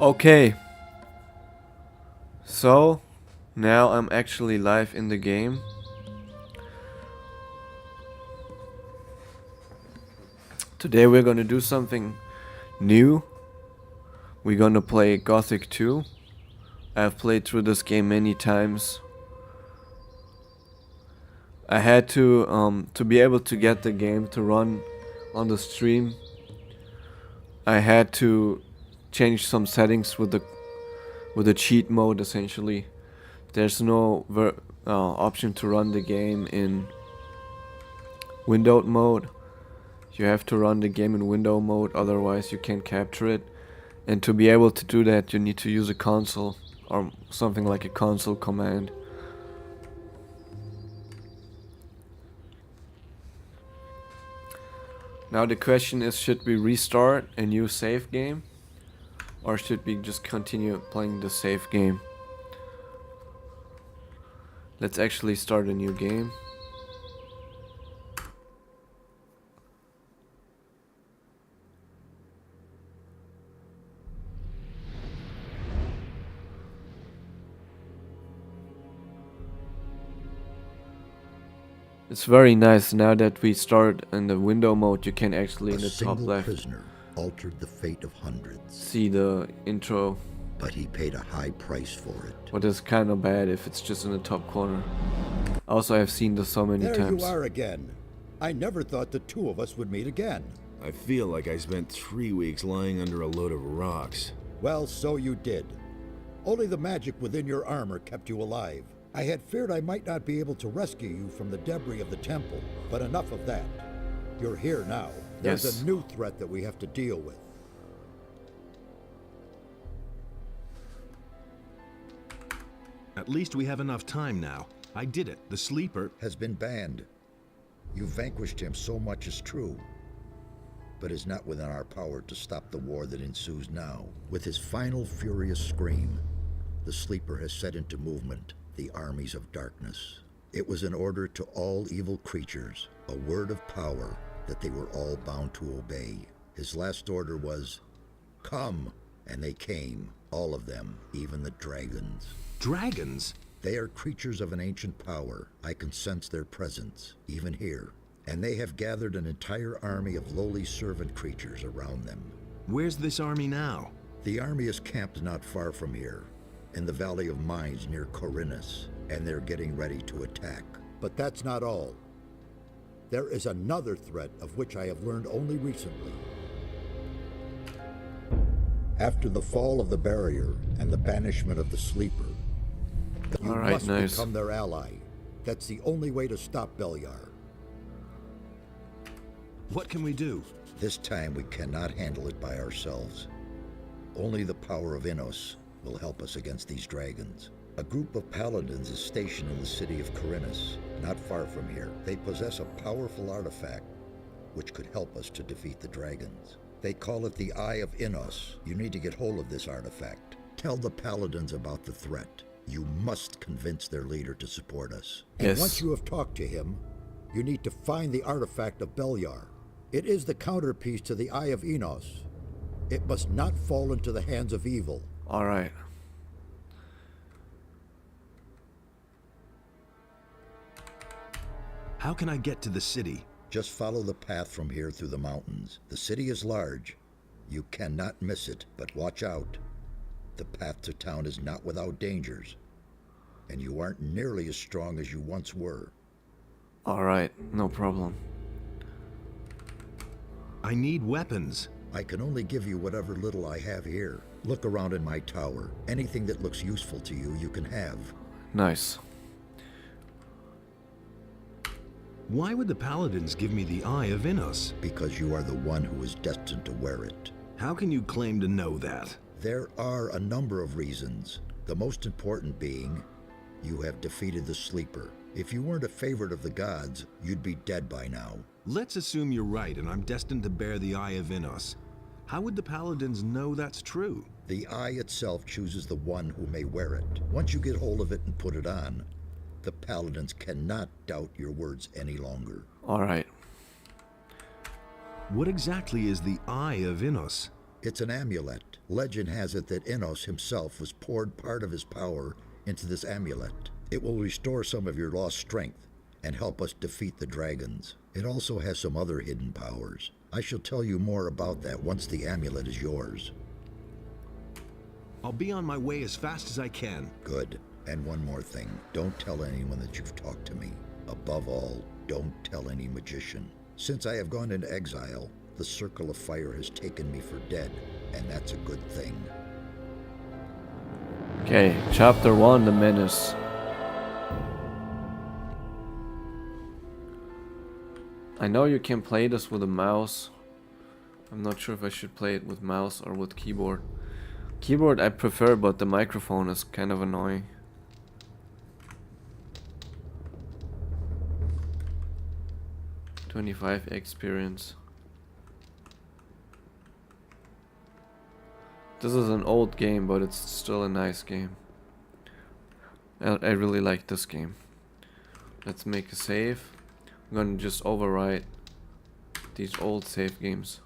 Okay, so now I'm actually live in the game. Today we're gonna do something new. We're gonna play Gothic 2. I've played through this game many times. I had to be able to get the game to run on the stream. I had to change some settings with the cheat mode essentially. There's no option to run the game in windowed mode. You have to run the game in window mode, otherwise you can't capture it. And to be able to do that, you need to use a console or something like a console command. Now the question is, should we restart a new save game? Or should we just continue playing the save game? Let's actually start a new game. It's very nice now that we start in the window mode. You can actually in the top left prisoner altered the fate of hundreds, see the intro. but he paid a high price for it. But it's kind of bad if it's just in the top corner. Also, I've seen this so many There times. you are again. I never thought the two of us would meet again. I feel like I spent 3 weeks lying under a load of rocks. Well, so you did. Only the magic within your armor kept you alive. I had feared I might not be able to rescue you from the debris of the temple, but enough of that. You're here now. There's Yes. a new threat that we have to deal with. At least we have enough time now. I did it. The sleeper... Has been banned. You vanquished him, so much is true. But it's not within our power to stop the war that ensues now. With his final furious scream, the sleeper has set into movement the armies of darkness. It was an order to all evil creatures, a word of power that they were all bound to obey. His last order was, "Come," and they came, all of them, even the dragons. Dragons? They are creatures of an ancient power. I can sense their presence, even here. And they have gathered an entire army of lowly servant creatures around them. Where's this army now? The army is camped not far from here, in the Valley of Mines near Corinus, and they're getting ready to attack. But that's not all. There is another threat of which I have learned only recently. After the fall of the barrier and the banishment of the sleeper, you Alright, must nice. become their ally. That's the only way to stop Beliar. What can we do? This time we cannot handle it by ourselves. Only the power of Innos will help us against these dragons. A group of paladins is stationed in the city of Corinus, not far from here. They possess a powerful artifact which could help us to defeat the dragons. They call it the Eye of Innos. You need to get hold of this artifact. Tell the paladins about the threat. You must convince their leader to support us. And Yes. once you have talked to him, you need to find the artifact of Beliar. It is the counterpiece to the Eye of Innos. It must not fall into the hands of evil. Alright. How can I get to the city? Just follow the path from here through the mountains. The city is large. You cannot miss it, but watch out. The path to town is not without dangers, and you aren't nearly as strong as you once were. Alright, no problem. I need weapons. I can only give you whatever little I have here. Look around in my tower. Anything that looks useful to you, you can have. Nice. Why would the paladins give me the Eye of Innos? Because you are the one who is destined to wear it. How can you claim to know that? There are a number of reasons. The most important being, you have defeated the sleeper. If you weren't a favorite of the gods, you'd be dead by now. Let's assume you're right and I'm destined to bear the Eye of Innos. How would the paladins know that's true? The eye itself chooses the one who may wear it. Once you get hold of it and put it on, the paladins cannot doubt your words any longer. Alright. What exactly is the Eye of Innos? It's an amulet. Legend has it that Innos himself was poured part of his power into this amulet. It will restore some of your lost strength and help us defeat the dragons. It also has some other hidden powers. I shall tell you more about that once the amulet is yours. I'll be on my way as fast as I can. Good. And one more thing. Don't tell anyone that you've talked to me. Above all, don't tell any magician. Since I have gone into exile, the Circle of Fire has taken me for dead, and that's a good thing. Okay, chapter 1, The Menace. I know you can play this with a mouse. I'm not sure if I should play it with mouse or with keyboard. Keyboard I prefer, but the microphone is kind of annoying. "25 experience." This is an old game, but it's still a nice game. I really like this game. Let's make a save. I'm gonna just overwrite these old save games.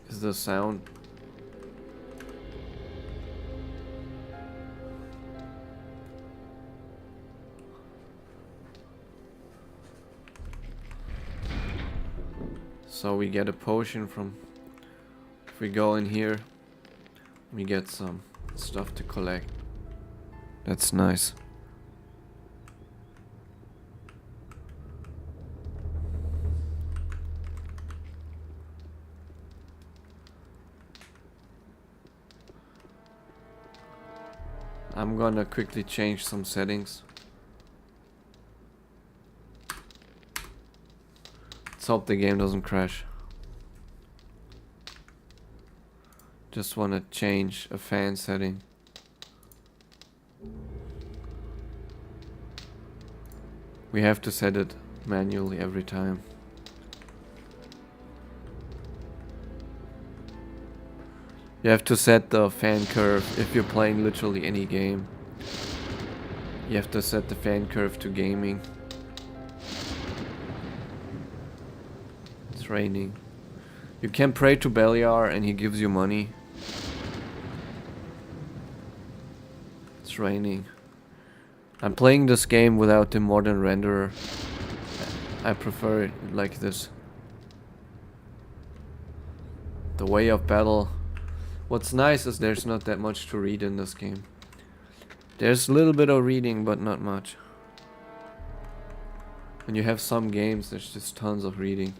Is the sound? So we get a potion from, if we go in here, we get some stuff to collect. That's nice. I'm gonna quickly change some settings. Let's hope the game doesn't crash. Just wanna change a fan setting. We have to set it manually every time. You have to set the fan curve if you're playing literally any game. You have to set the fan curve to gaming. It's raining. You can pray to Beliar and he gives you money. It's raining. I'm playing this game without the modern renderer. I prefer it like this. The way of battle. What's nice is there's not that much to read in this game. There's a little bit of reading, but not much. When you have some games, there's just tons of reading.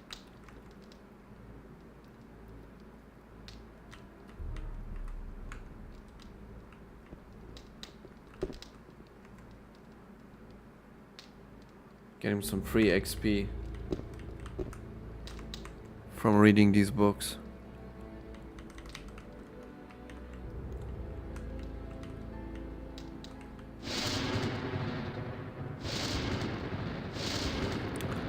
Getting some free XP from reading these books.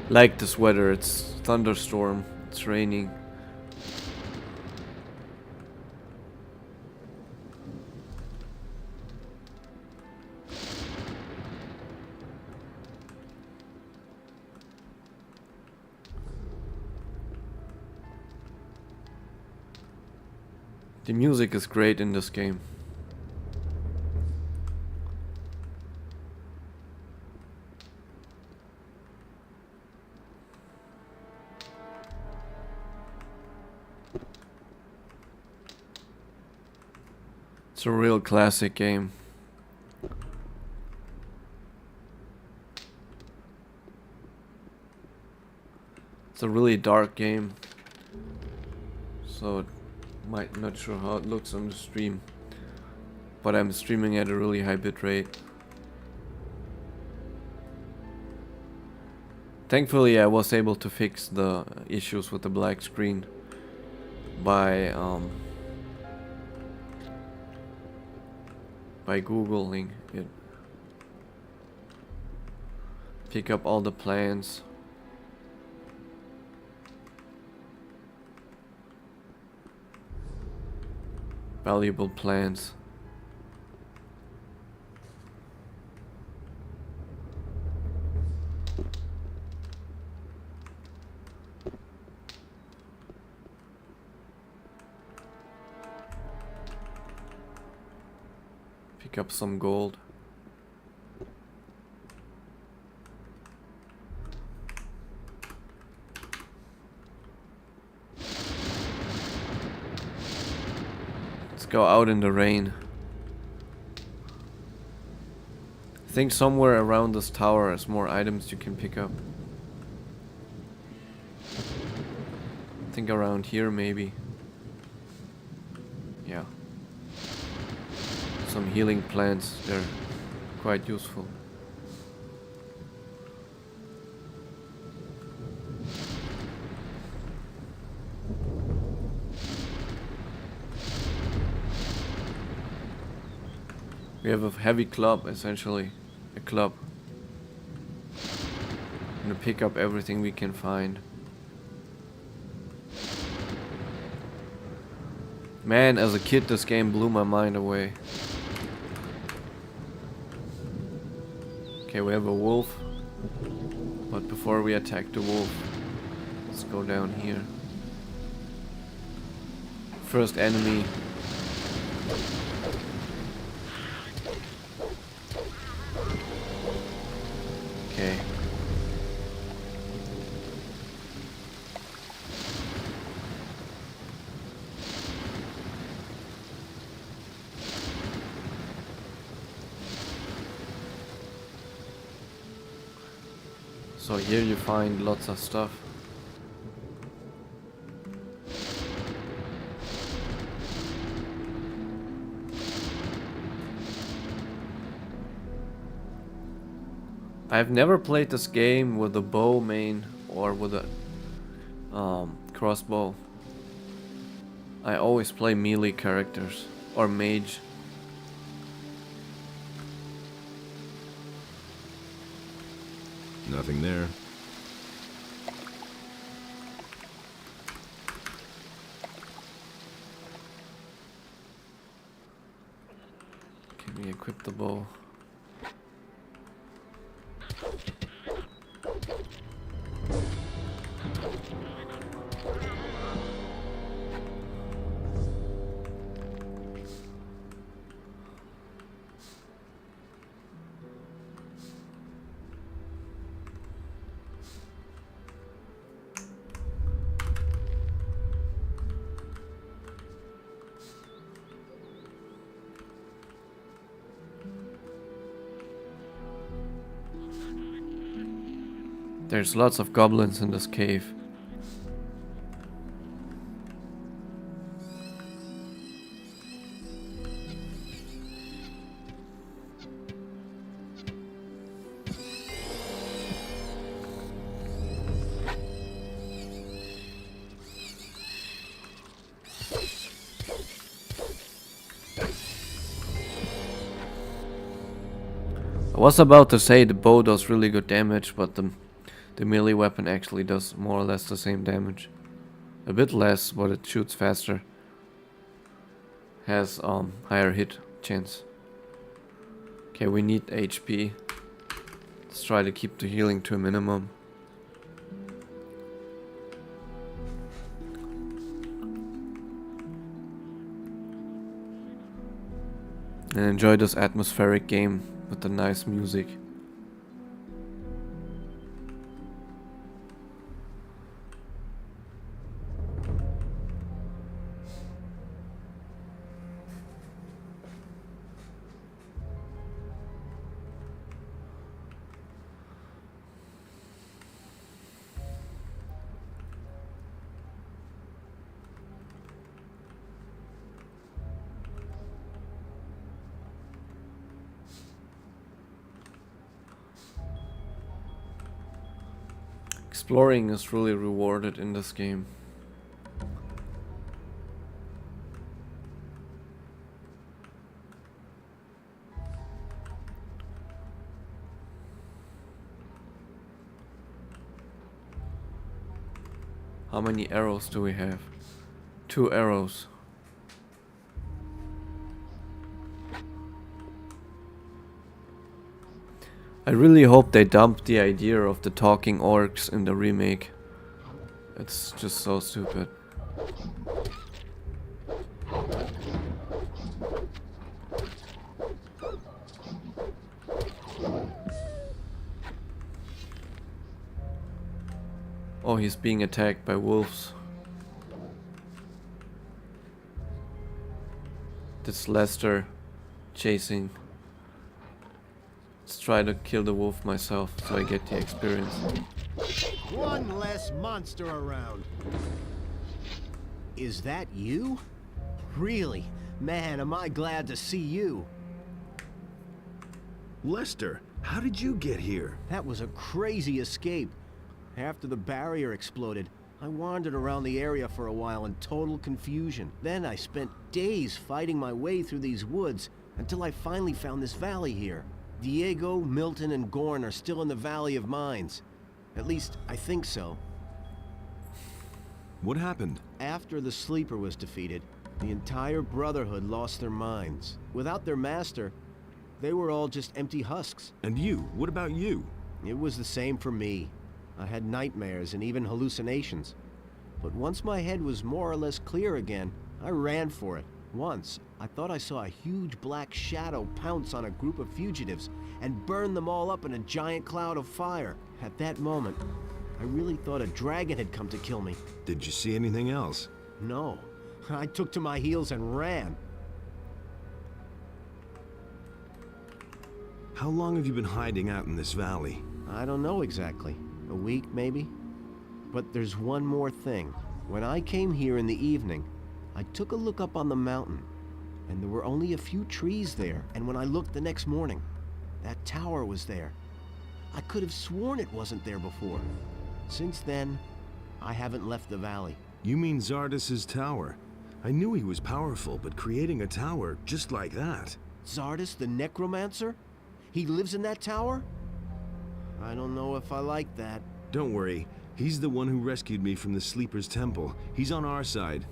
Like this weather, it's thunderstorm, it's raining. The music is great in this game. It's a real classic game. It's a really dark game, so might not sure how it looks on the stream, but I'm streaming at a really high bit rate. Thankfully I was able to fix the issues with the black screen by Googling it. Pick up all the plans. valuable plants. Pick up some gold. Let's go out in the rain. I think somewhere around this tower is more items you can pick up. I think around here maybe. Yeah. Some healing plants, they're quite useful. We have a heavy club, essentially. A club. I'm gonna pick up everything we can find. Man, as a kid this game blew my mind away. Okay, we have a wolf. But before we attack the wolf, let's go down here. First enemy. Okay. So here you find lots of stuff. I've never played this game with a bow main or with a crossbow. I always play melee characters or mage. Nothing there. Can we equip the bow? There's lots of goblins in this cave. I was about to say the bow does really good damage, but the melee weapon actually does more or less the same damage. A bit less, but it shoots faster. Has higher hit chance. Okay, we need HP. Let's try to keep the healing to a minimum. And enjoy this atmospheric game with the nice music. Exploring is really rewarded in this game. How many arrows do we have? 2 arrows. I really hope they dump the idea of the talking orcs in the remake. It's just so stupid. Oh, he's being attacked by wolves. This Lester chasing. Let's try to kill the wolf myself so I get the experience. One less monster around. Is that you? Really? Man, am I glad to see you. Lester, how did you get here? That was a crazy escape. After the barrier exploded, I wandered around the area for a while in total confusion. Then I spent days fighting my way through these woods until I finally found this valley here. Diego, Milton, and Gorn are still in the Valley of Mines. At least, I think so. What happened? After the Sleeper was defeated, the entire Brotherhood lost their minds. Without their master, they were all just empty husks. And you? What about you? It was the same for me. I had nightmares and even hallucinations. But once my head was more or less clear again, I ran for it. Once, I thought I saw a huge black shadow pounce on a group of fugitives and burn them all up in a giant cloud of fire. At that moment, I really thought a dragon had come to kill me. Did you see anything else? No. I took to my heels and ran. How long have you been hiding out in this valley? I don't know exactly. A week, maybe? But there's one more thing. When I came here in the evening, I took a look up on the mountain, and there were only a few trees there. And when I looked the next morning, that tower was there. I could have sworn it wasn't there before. Since then, I haven't left the valley. You mean Zardas's tower? I knew he was powerful, but creating a tower just like that... Zardas the Necromancer? He lives in that tower? I don't know if I like that. Don't worry, he's the one who rescued me from the Sleeper's temple. He's on our side.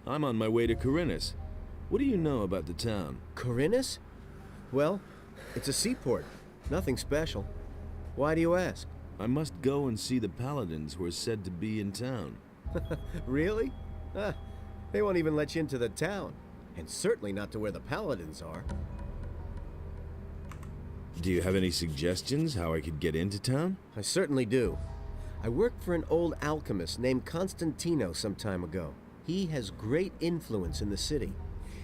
I'm on my way to Corinus. What do you know about the town? Corinus? Well, it's a seaport. Nothing special. Why do you ask? I must go and see the paladins who are said to be in town. Really? They won't even let you into the town. And certainly not to where the paladins are. Do you have any suggestions how I could get into town? I certainly do. I worked for an old alchemist named Constantino some time ago. He has great influence in the city,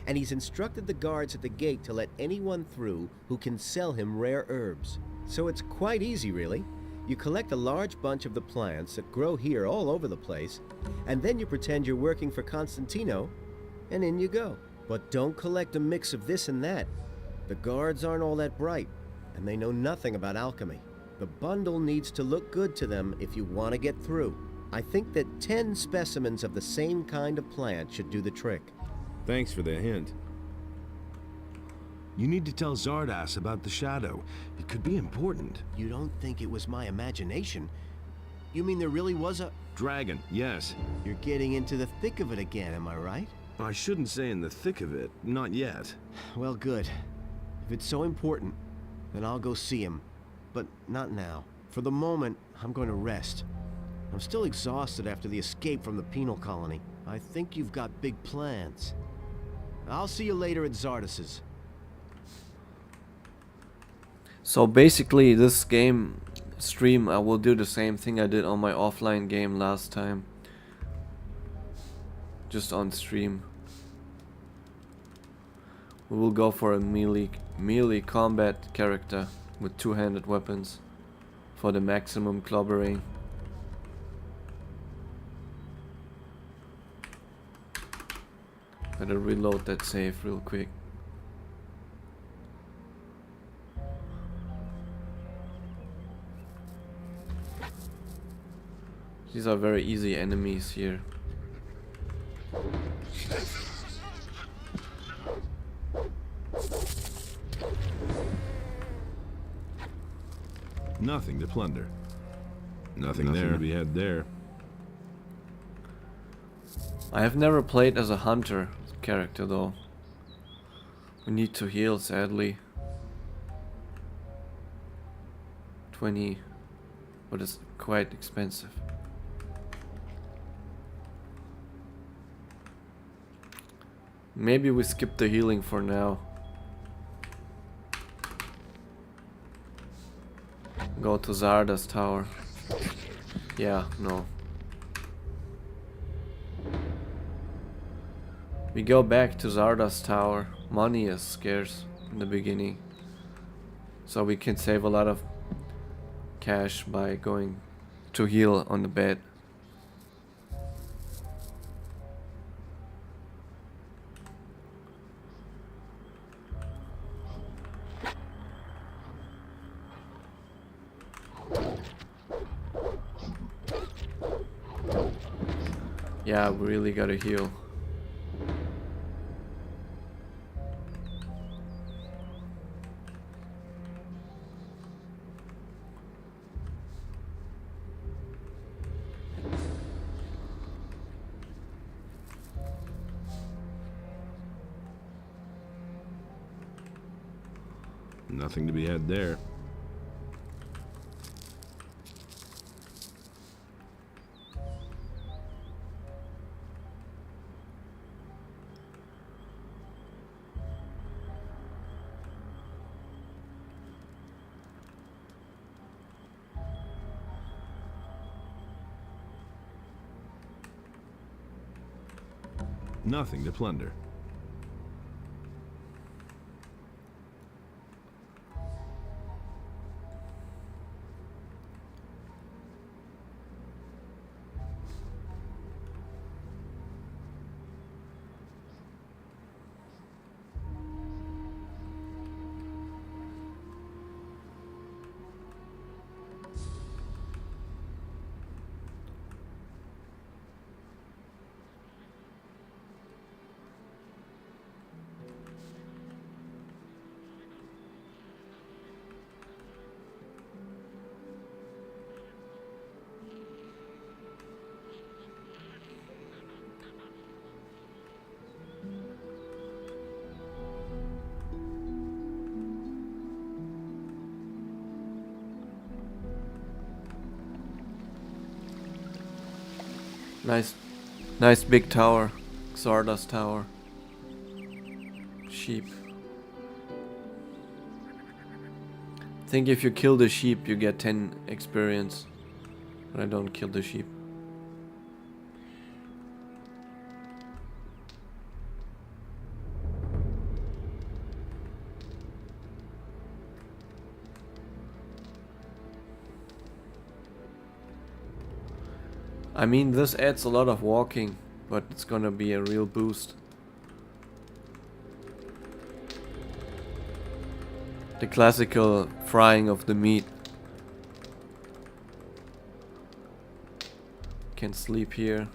and he's instructed the guards at the gate to let anyone through who can sell him rare herbs. So it's quite easy, really. You collect a large bunch of the plants that grow here all over the place, and then you pretend you're working for Constantino, and in you go. But don't collect a mix of this and that. The guards aren't all that bright, and they know nothing about alchemy. The bundle needs to look good to them if you want to get through. I think that 10 specimens of the same kind of plant should do the trick. Thanks for the hint. You need to tell Zardas about the shadow. It could be important. You don't think it was my imagination? You mean there really was a... Dragon, yes. You're getting into the thick of it again, am I right? I shouldn't say in the thick of it. Not yet. Well, good. If it's so important, then I'll go see him. But not now. For the moment, I'm going to rest. I'm still exhausted after the escape from the penal colony. I think you've got big plans. I'll see you later at Zardas's. So basically this game stream I will do the same thing I did on my offline game last time. Just on stream. We will go for a melee combat character with two-handed weapons for the maximum clobbering. Better reload that save real quick. These are very easy enemies here. Nothing to plunder. Nothing there to be had there. I have never played as a hunter character though. We need to heal, sadly. 20, but it's quite expensive. Maybe we skip the healing for now. Go to Zarda's tower. Yeah, no. We go back to Zarda's tower. Money is scarce in the beginning. So we can save a lot of cash by going to heal on the bed. Yeah, we really gotta heal. Nothing to be had there. Nothing to plunder. Nice big tower. Zarda's tower. Sheep. I think if you kill the sheep you get 10 experience. But I don't kill the sheep. I mean, this adds a lot of walking, but it's gonna be a real boost. The classical frying of the meat. Can sleep here.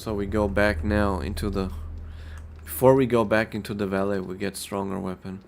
So we go back now into the... Before we go back into the valley, we get stronger weapon.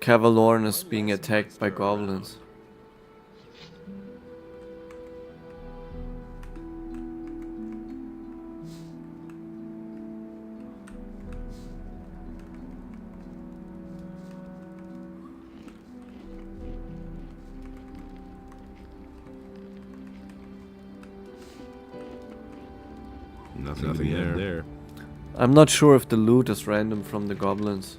Cavalorn is being attacked by goblins. Nothing there. I'm not sure if the loot is random from the goblins.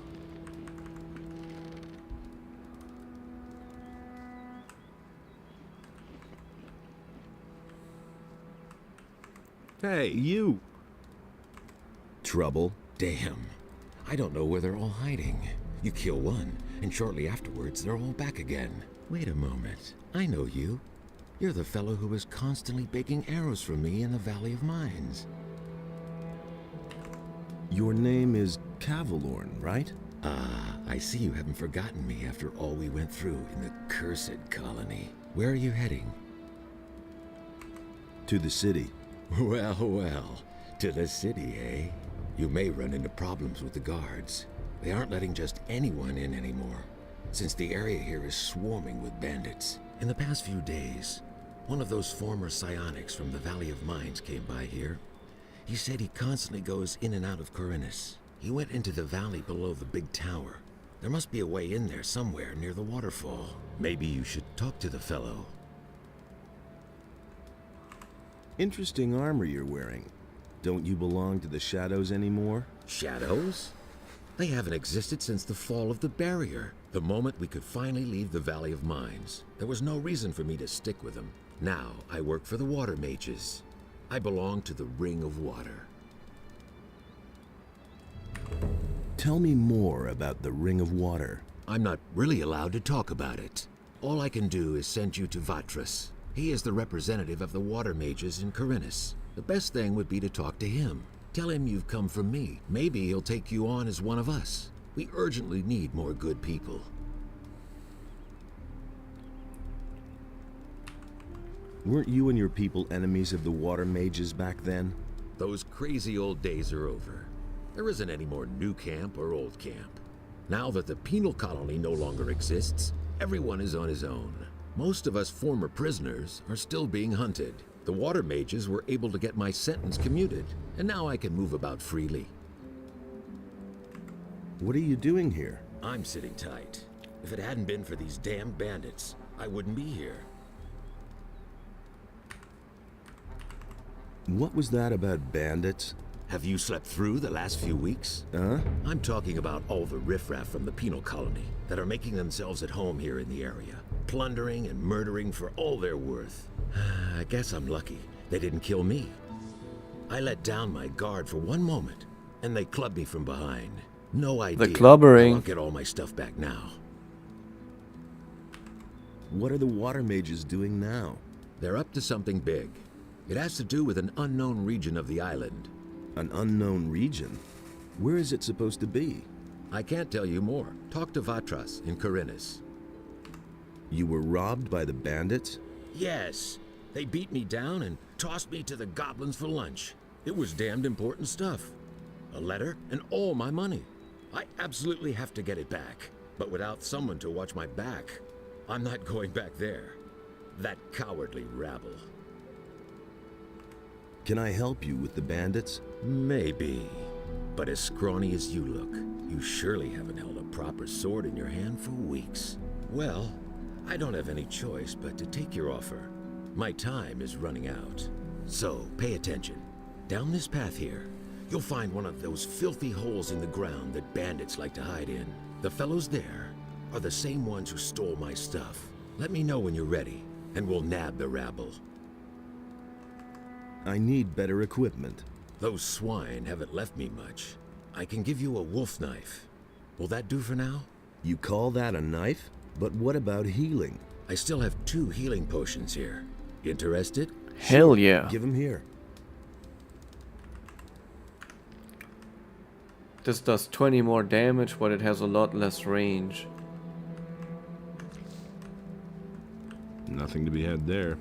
Hey, you! Trouble? Damn. I don't know where they're all hiding. You kill one, and shortly afterwards they're all back again. Wait a moment. I know you. You're the fellow who was constantly baking arrows for me in the Valley of Mines. Your name is Cavalorn, right? Ah, I see you haven't forgotten me after all we went through in the cursed colony. Where are you heading? To the city. Well, well. To the city, eh? You may run into problems with the guards. They aren't letting just anyone in anymore, since the area here is swarming with bandits. In the past few days, one of those former psionics from the Valley of Mines came by here. He said he constantly goes in and out of Corinus. He went into the valley below the big tower. There must be a way in there somewhere near the waterfall. Maybe you should talk to the fellow. Interesting armor you're wearing. Don't you belong to the Shadows anymore? Shadows? They haven't existed since the fall of the barrier. The moment we could finally leave the Valley of Mines, there was no reason for me to stick with them. Now I work for the Water Mages. I belong to the Ring of Water. Tell me more about the Ring of Water. I'm not really allowed to talk about it. All I can do is send you to Vatras. He is the representative of the Water Mages in Corinus. The best thing would be to talk to him. Tell him you've come from me. Maybe he'll take you on as one of us. We urgently need more good people. Weren't you and your people enemies of the Water Mages back then? Those crazy old days are over. There isn't any more new camp or old camp. Now that the penal colony no longer exists, everyone is on his own. Most of us former prisoners are still being hunted. The Water Mages were able to get my sentence commuted, and now I can move about freely. What are you doing here? I'm sitting tight. If it hadn't been for these damn bandits, I wouldn't be here. What was that about bandits? Have you slept through the last few weeks? Huh? I'm talking about all the riffraff from the penal colony that are making themselves at home here in the area, plundering and murdering for all they're worth. I guess I'm lucky they didn't kill me. I let down my guard for one moment, and they clubbed me from behind. No idea. The clubbering. I'll get all my stuff back now. What are the Water Mages doing now? They're up to something big. It has to do with an unknown region of the island. An unknown region? Where is it supposed to be? I can't tell you more. Talk to Vatras in Corinus. You were robbed by the bandits? Yes. They beat me down and tossed me to the goblins for lunch. It was damned important stuff. A letter and all my money. I absolutely have to get it back. But without someone to watch my back, I'm not going back there. That cowardly rabble. Can I help you with the bandits? Maybe. But as scrawny as you look, you surely haven't held a proper sword in your hand for weeks. Well, I don't have any choice but to take your offer. My time is running out. So, pay attention. Down this path here, you'll find one of those filthy holes in the ground that bandits like to hide in. The fellows there are the same ones who stole my stuff. Let me know when you're ready, and we'll nab the rabble. I need better equipment. Those swine haven't left me much. I can give you a wolf knife. Will that do for now? You call that a knife? But what about healing? I still have 2 healing potions here. Interested? Hell yeah. Give them here. This does 20 more damage, but it has a lot less range. Nothing to be had there.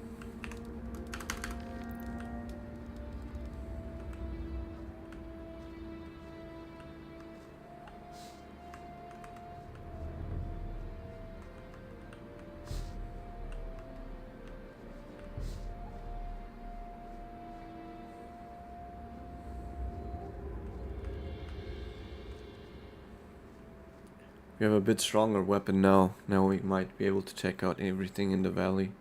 We have a bit stronger weapon now. Now we might be able to check out everything in the valley.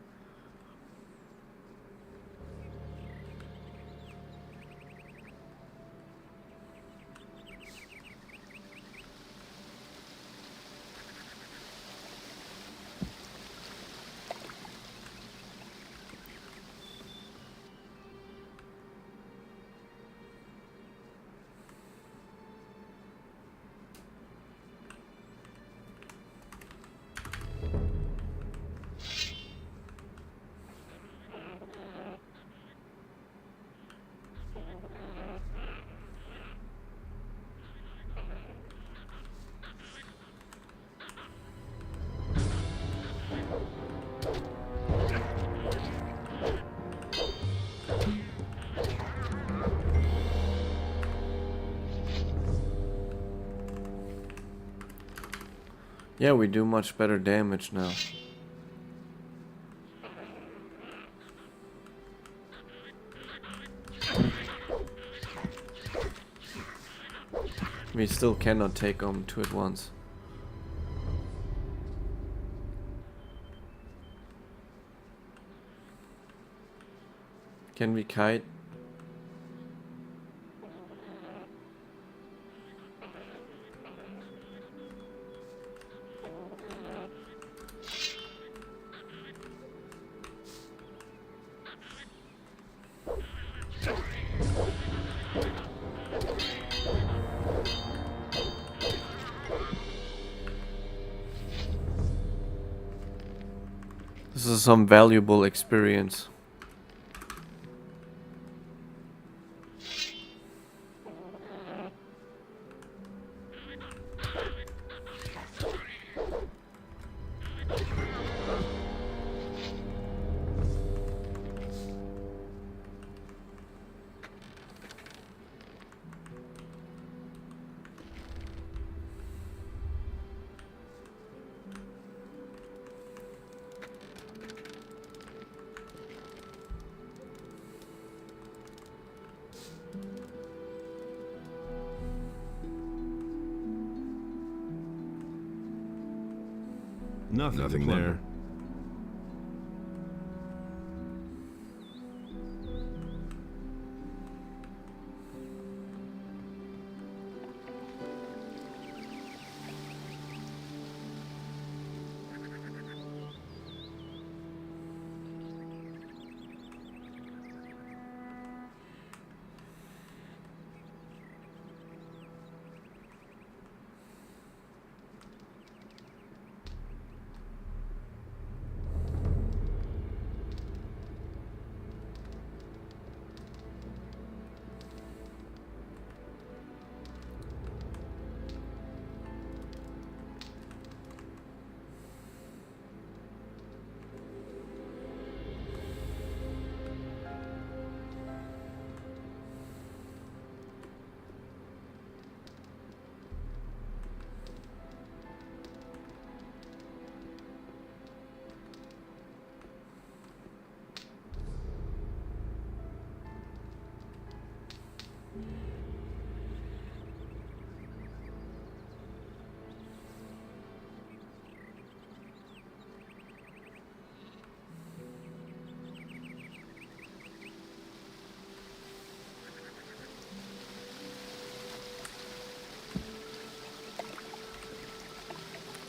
Yeah, we do much better damage now. We still cannot take on two at once. Can we kite? This is some valuable experience. Nothing there.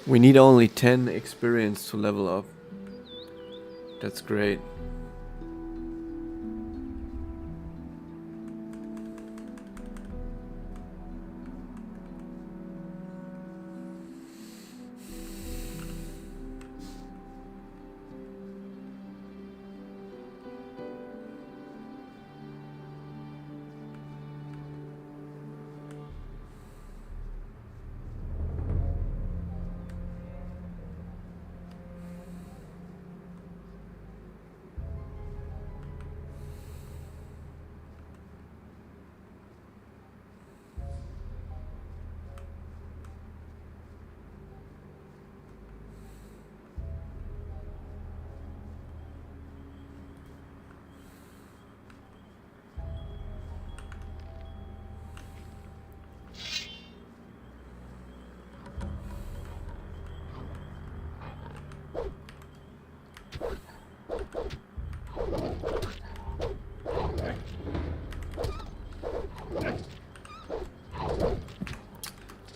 We need only 10 experience to level up. That's great.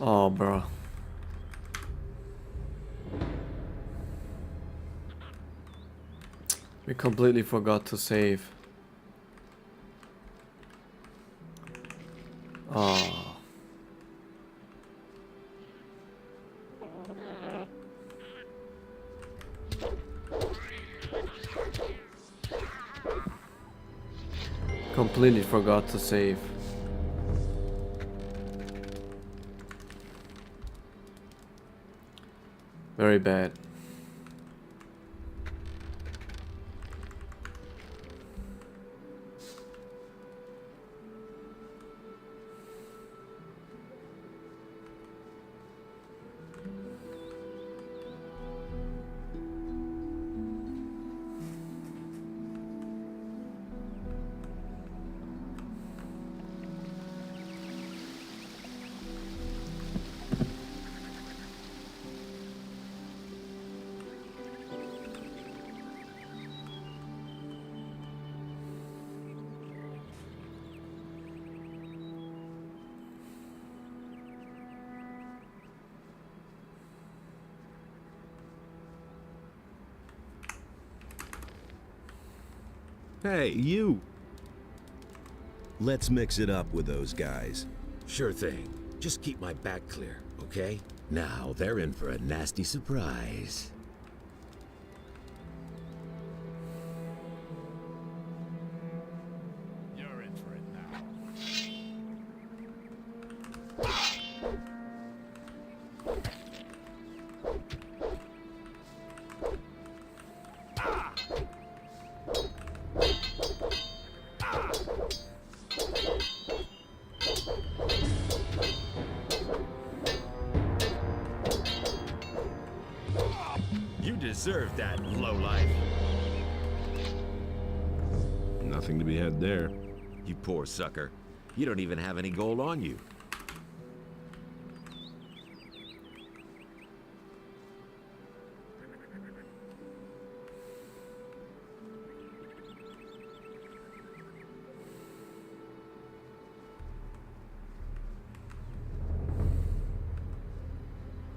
Oh, bro. We completely forgot to save. Oh. Completely forgot to save. Very bad. Hey, you! Let's mix it up with those guys. Sure thing. Just keep my back clear, okay? Now they're in for a nasty surprise. You're in for it now. You deserve that, lowlife. Nothing to be had there. You poor sucker. You don't even have any gold on you.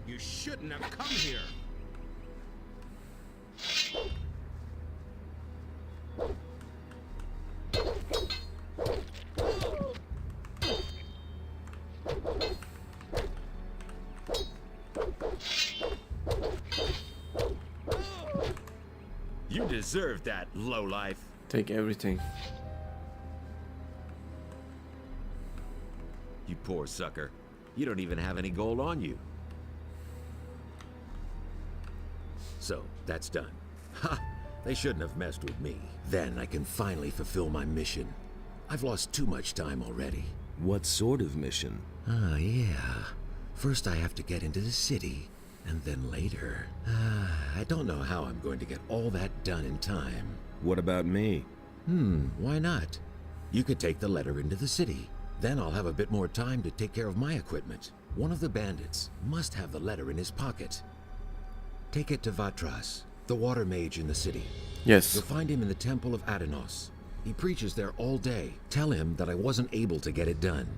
You shouldn't have come here. You deserve that, lowlife. Take everything. You poor sucker. You don't even have any gold on you. So, that's done. Ha! They shouldn't have messed with me. Then I can finally fulfill my mission. I've lost too much time already. What sort of mission? Ah, yeah. First I have to get into the city, and then later... I don't know how I'm going to get all that done in time. What about me? Why not? You could take the letter into the city. Then I'll have a bit more time to take care of my equipment. One of the bandits must have the letter in his pocket. Take it to Vatras, the water mage in the city. Yes. You'll find him in the Temple of Adanos. He preaches there all day. Tell him that I wasn't able to get it done.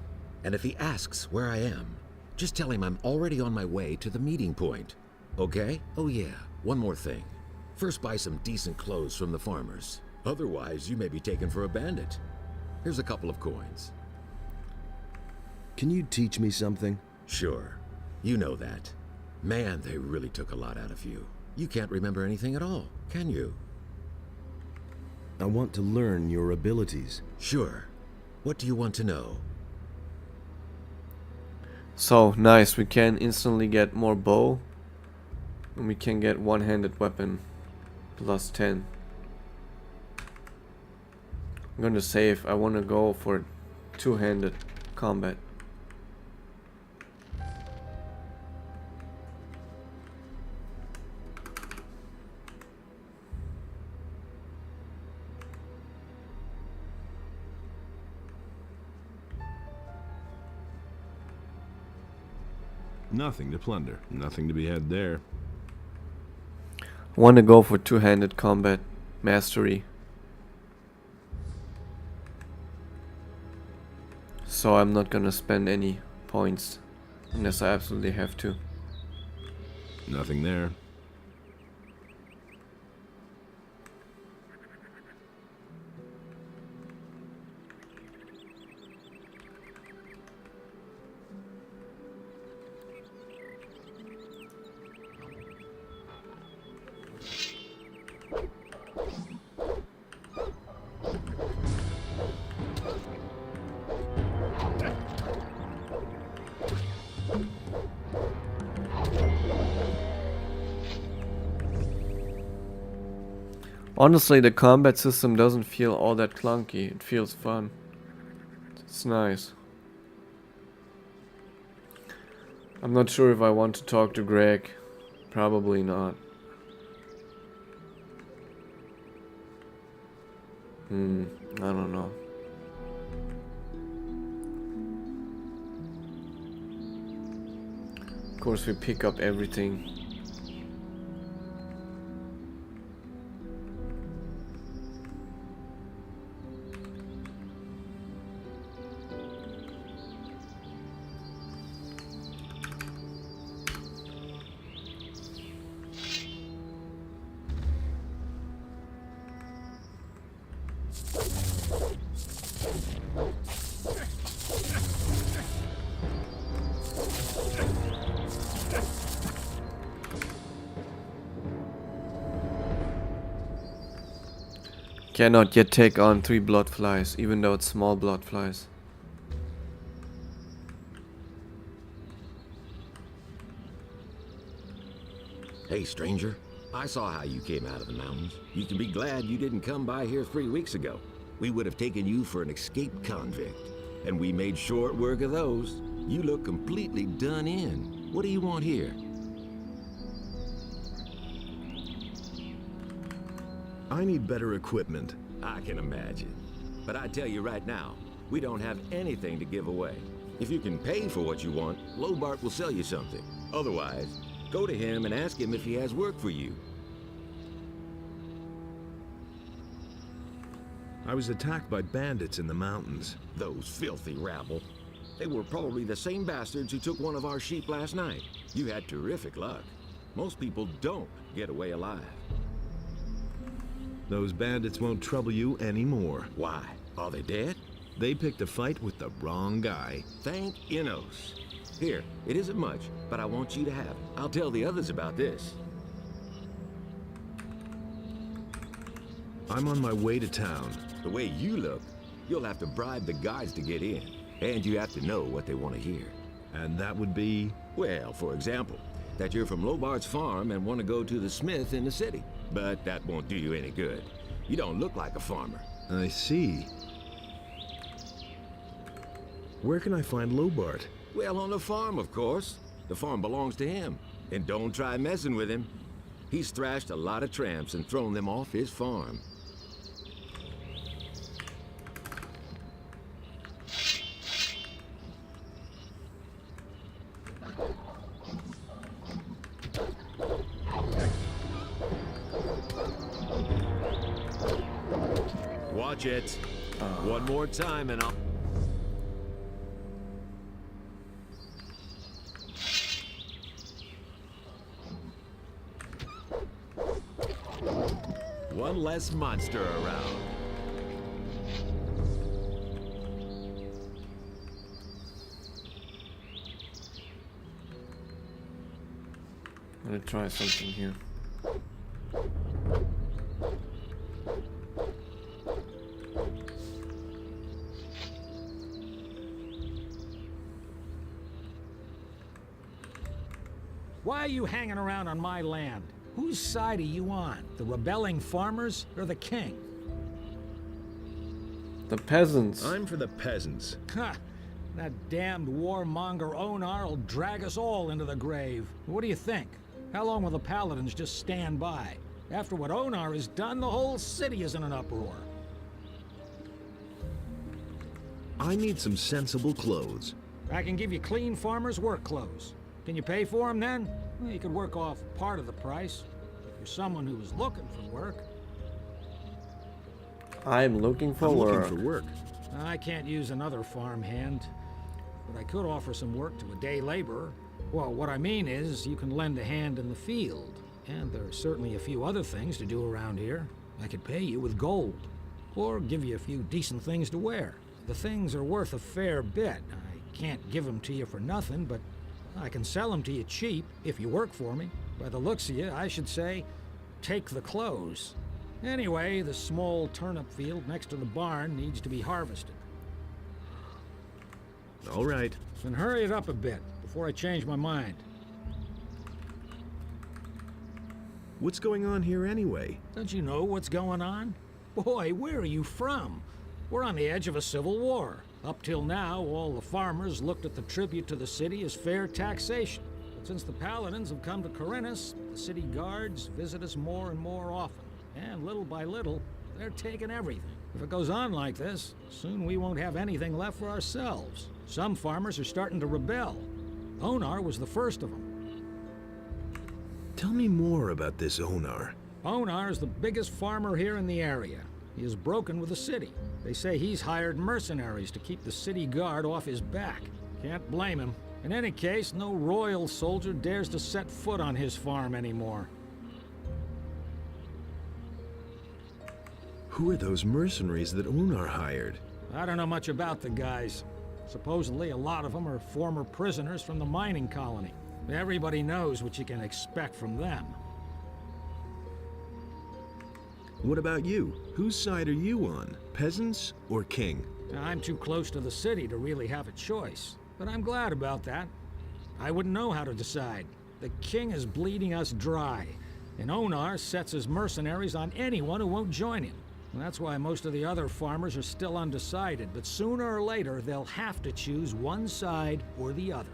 And if he asks where I am, just tell him I'm already on my way to the meeting point. Okay? Oh yeah, one more thing. First buy some decent clothes from the farmers. Otherwise, you may be taken for a bandit. Here's a couple of coins. Can you teach me something? Sure. You know that. Man, they really took a lot out of you. You can't remember anything at all, can you? I want to learn your abilities. Sure. What do you want to know? So nice, we can instantly get more bow. And we can get one-handed weapon plus 10. I'm gonna save. I wanna go for two-handed combat. Nothing to plunder. Nothing to be had there. I wanna go for two-handed combat mastery. So I'm not gonna spend any points unless I absolutely have to. Nothing there. Honestly, the combat system doesn't feel all that clunky. It feels fun. It's nice. I'm not sure if I want to talk to Greg. Probably not. I don't know. Of course, we pick up everything. Cannot yet take on 3 blood flies, even though it's small blood flies. Hey, stranger. I saw how you came out of the mountains. You can be glad you didn't come by here 3 weeks ago. We would have taken you for an escaped convict. And we made short work of those. You look completely done in. What do you want here? I need better equipment. I can imagine. But I tell you right now, we don't have anything to give away. If you can pay for what you want, Lobart will sell you something. Otherwise, go to him and ask him if he has work for you. I was attacked by bandits in the mountains. Those filthy rabble. They were probably the same bastards who took one of our sheep last night. You had terrific luck. Most people don't get away alive. Those bandits won't trouble you anymore. Why? Are they dead? They picked a fight with the wrong guy. Thank Innos. Here, it isn't much, but I want you to have it. I'll tell the others about this. I'm on my way to town. The way you look, you'll have to bribe the guards to get in. And you have to know what they want to hear. And that would be... Well, for example, that you're from Lobart's farm and want to go to the smith in the city. But that won't do you any good. You don't look like a farmer. I see. Where can I find Lobart? Well, on the farm, of course. The farm belongs to him. And don't try messing with him. He's thrashed a lot of tramps and thrown them off his farm. Watch it. One more time and I'll... One less monster around. I'm gonna try something here. Why are you hanging around on my land? Whose side are you on? The rebelling farmers or the king? The peasants. I'm for the peasants. Ha! That damned warmonger Onar will drag us all into the grave. What do you think? How long will the paladins just stand by? After what Onar has done, the whole city is in an uproar. I need some sensible clothes. I can give you clean farmers' work clothes. Can you pay for them then? Well, you could work off part of the price. If you're someone who is looking for work. I'm looking for I'm work. looking for work. I can't use another farmhand, but I could offer some work to a day laborer. Well, what I mean is, you can lend a hand in the field, and there are certainly a few other things to do around here. I could pay you with gold, or give you a few decent things to wear. The things are worth a fair bit. I can't give them to you for nothing, but I can sell them to you cheap if you work for me. By the looks of you, I should say, take the clothes. Anyway, the small turnip field next to the barn needs to be harvested. All right. Then hurry it up a bit before I change my mind. What's going on here anyway? Don't you know what's going on? Boy, where are you from? We're on the edge of a civil war. Up till now, all the farmers looked at the tribute to the city as fair taxation. But since the paladins have come to Corinthus, the city guards visit us more and more often. And little by little, they're taking everything. If it goes on like this, soon we won't have anything left for ourselves. Some farmers are starting to rebel. Onar was the first of them. Tell me more about this Onar. Onar is the biggest farmer here in the area. He is broken with the city. They say he's hired mercenaries to keep the city guard off his back. Can't blame him. In any case, no royal soldier dares to set foot on his farm anymore. Who are those mercenaries that Onar hired? I don't know much about the guys. Supposedly, a lot of them are former prisoners from the mining colony. Everybody knows what you can expect from them. What about you? Whose side are you on? Peasants or king? I'm too close to the city to really have a choice, but I'm glad about that. I wouldn't know how to decide. The king is bleeding us dry, and Onar sets his mercenaries on anyone who won't join him. And that's why most of the other farmers are still undecided, but sooner or later they'll have to choose one side or the other.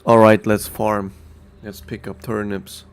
Alright, let's farm. Let's pick up turnips.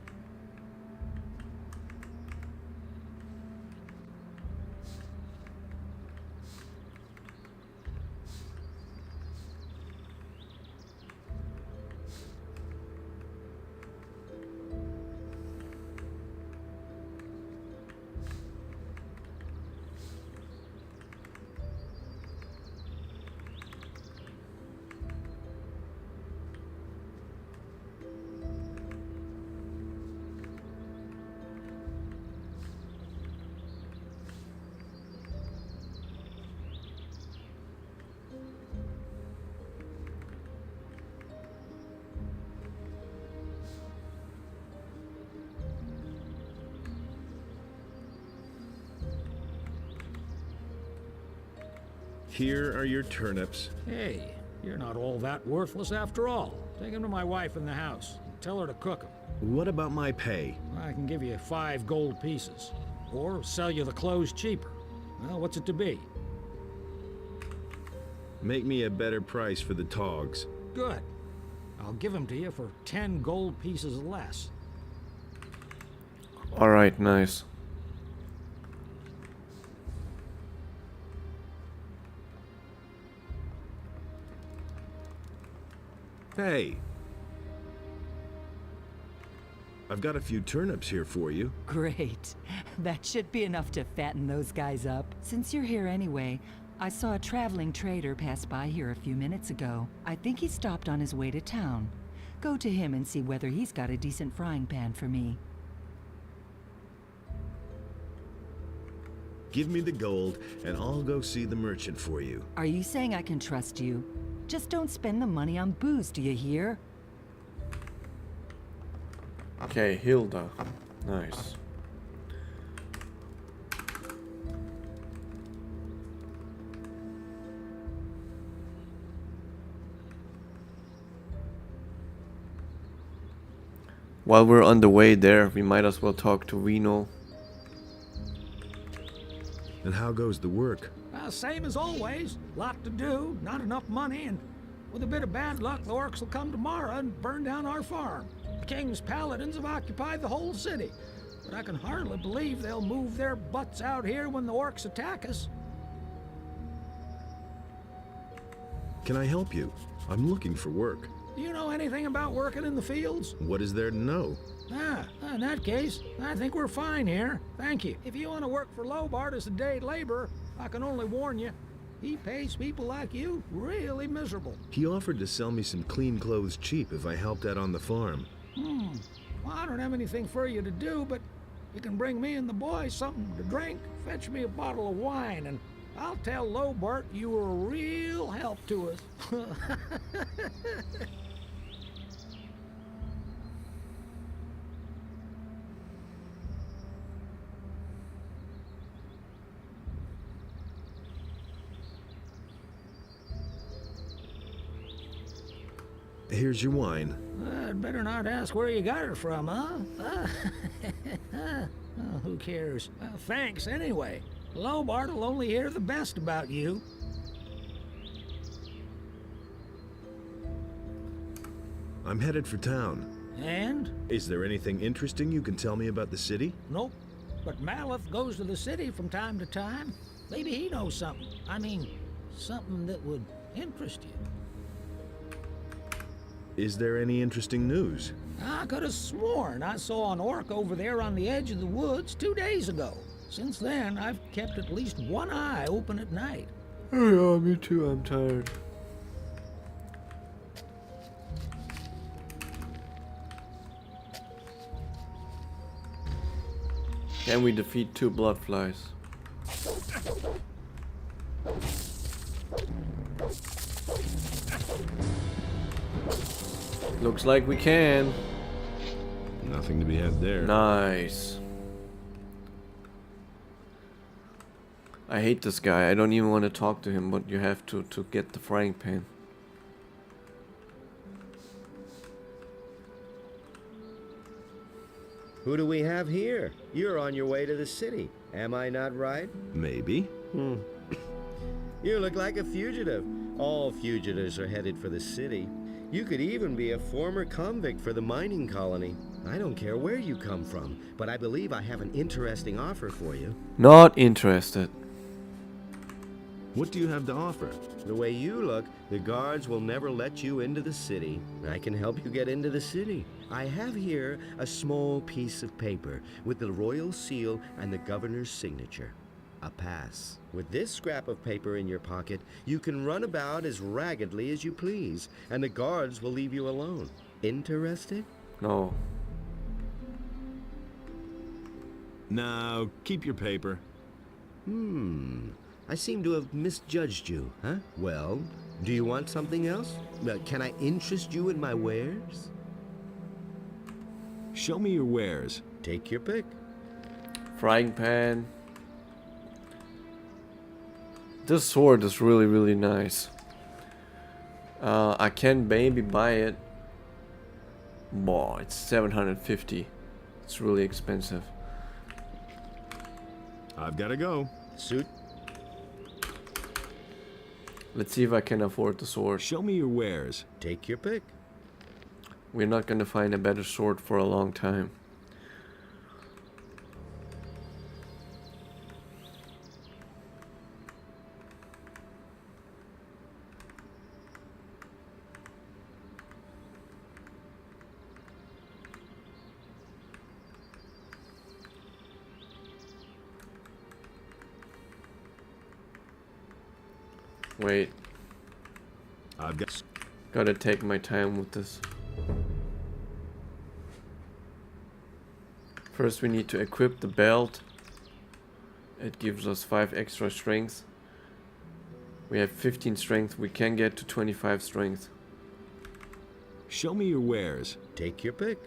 Here are your turnips. Hey, you're not all that worthless after all. Take them to my wife in the house. Tell her to cook them. What about my pay? I can give you 5 gold pieces. Or sell you the clothes cheaper. Well, what's it to be? Make me a better price for the togs. Good. I'll give them to you for 10 gold pieces less. Alright, nice. Hey. I've got a few turnips here for you. Great. That should be enough to fatten those guys up. Since you're here anyway, I saw a traveling trader pass by here a few minutes ago. I think he stopped on his way to town. Go to him and see whether he's got a decent frying pan for me. Give me the gold, and I'll go see the merchant for you. Are you saying I can trust you? Just don't spend the money on booze, do you hear? Okay, Hilda. Nice. While we're on the way there, we might as well talk to Reno. And how goes the work? Same as always. Lot to do, not enough money, and with a bit of bad luck, the orcs will come tomorrow and burn down our farm. The king's paladins have occupied the whole city, but I can hardly believe they'll move their butts out here when the orcs attack us. Can I help you? I'm looking for work. Do you know anything about working in the fields? What is there to know? In that case, I think we're fine here. Thank you. If you want to work for Lobart as a day laborer, I can only warn you, he pays people like you really miserable. He offered to sell me some clean clothes cheap if I helped out on the farm. Well, I don't have anything for you to do, but you can bring me and the boys something to drink, fetch me a bottle of wine, and I'll tell Lobart you were a real help to us. Here's your wine. I'd better not ask where you got it from, huh? Oh, who cares? Thanks anyway. Lobart will only hear the best about you. I'm headed for town. And? Is there anything interesting you can tell me about the city? Nope. But Maleth goes to the city from time to time. Maybe he knows something. I mean, something that would interest you. Is there any interesting news? I could have sworn I saw an orc over there on the edge of the woods 2 days ago. Since then, I've kept at least one eye open at night. Oh yeah, me too, I'm tired. Can we defeat 2 blood flies? Looks like we can. Nothing to be had there. Nice. I hate this guy. I don't even want to talk to him, but you have to get the frying pan. Who do we have here? You're on your way to the city. Am I not right? Maybe. You look like a fugitive. All fugitives are headed for the city. You could even be a former convict for the mining colony. I don't care where you come from, but I believe I have an interesting offer for you. Not interested. What do you have to offer? The way you look, the guards will never let you into the city. I can help you get into the city. I have here a small piece of paper with the royal seal and the governor's signature. A pass. With this scrap of paper in your pocket, you can run about as raggedly as you please, and the guards will leave you alone. Interested? No. Now, keep your paper. I seem to have misjudged you, huh? Well, do you want something else? Can I interest you in my wares? Show me your wares. Take your pick. Frying pan. This sword is really, really nice. I can maybe buy it. Boah, it's 750. It's really expensive. I've got to go. Suit. Let's see if I can afford the sword. Show me your wares. Take your pick. We're not gonna find a better sword for a long time. Wait, I've got... gotta take my time with this. First we need to equip the belt. It gives us 5 extra strength. We have 15 strength. We can get to 25 strength. Show me your wares. Take your pick.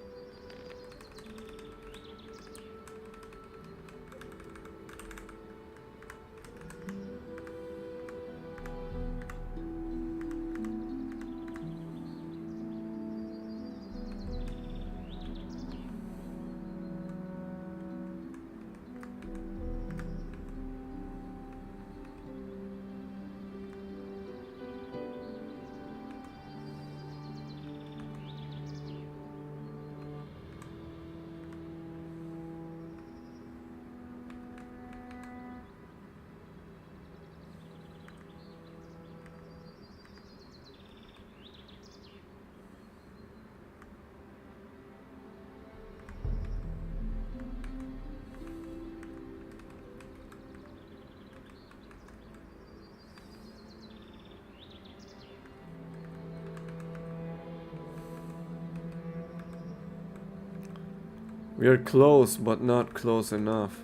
We are close, but not close enough.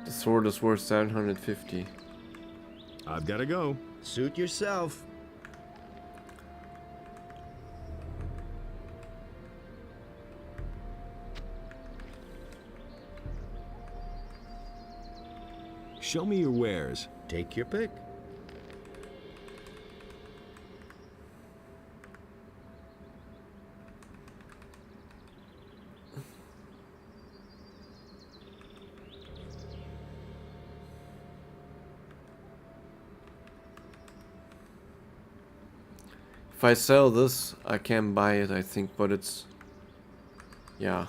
The sword is worth 750. I've got to go. Suit yourself. Show me your wares. Take your pick. If I sell this, I can buy it, I think, but it's... yeah.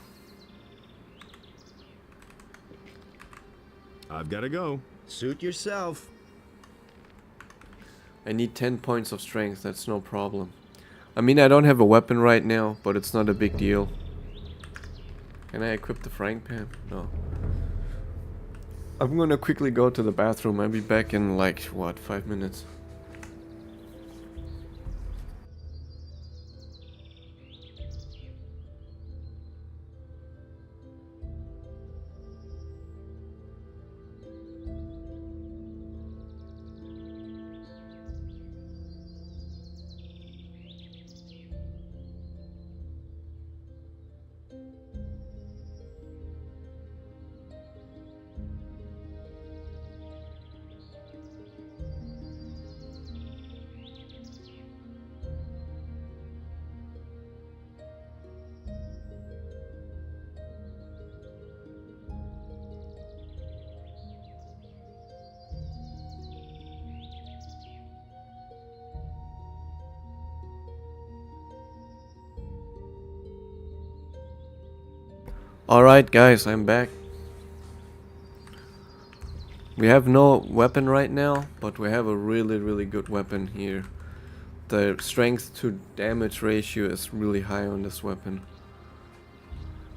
I've got to go. Suit yourself. I need 10 points of strength, that's no problem. I mean, I don't have a weapon right now, but it's not a big deal. Can I equip the frying pan? No. I'm gonna quickly go to the bathroom. I'll be back in like, what, 5 minutes? Alright guys, I'm back. We have no weapon right now, but we have a really good weapon here. The strength to damage ratio is really high on this weapon.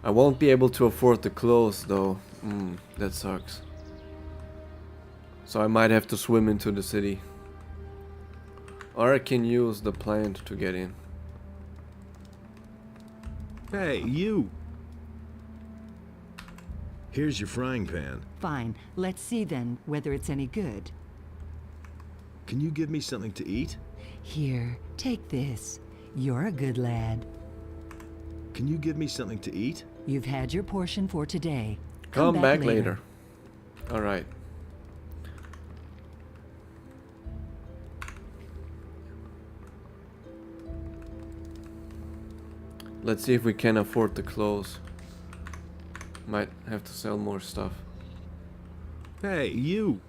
I won't be able to afford the clothes though. That sucks. So I might have to swim into the city. Or I can use the plant to get in. Hey, you! Here's your frying pan. Fine. Let's see then whether it's any good. Can you give me something to eat? Here, take this. You're a good lad. Can you give me something to eat? You've had your portion for today. Come back later. Alright. Let's see if we can afford the clothes. Might have to sell more stuff. Hey, you!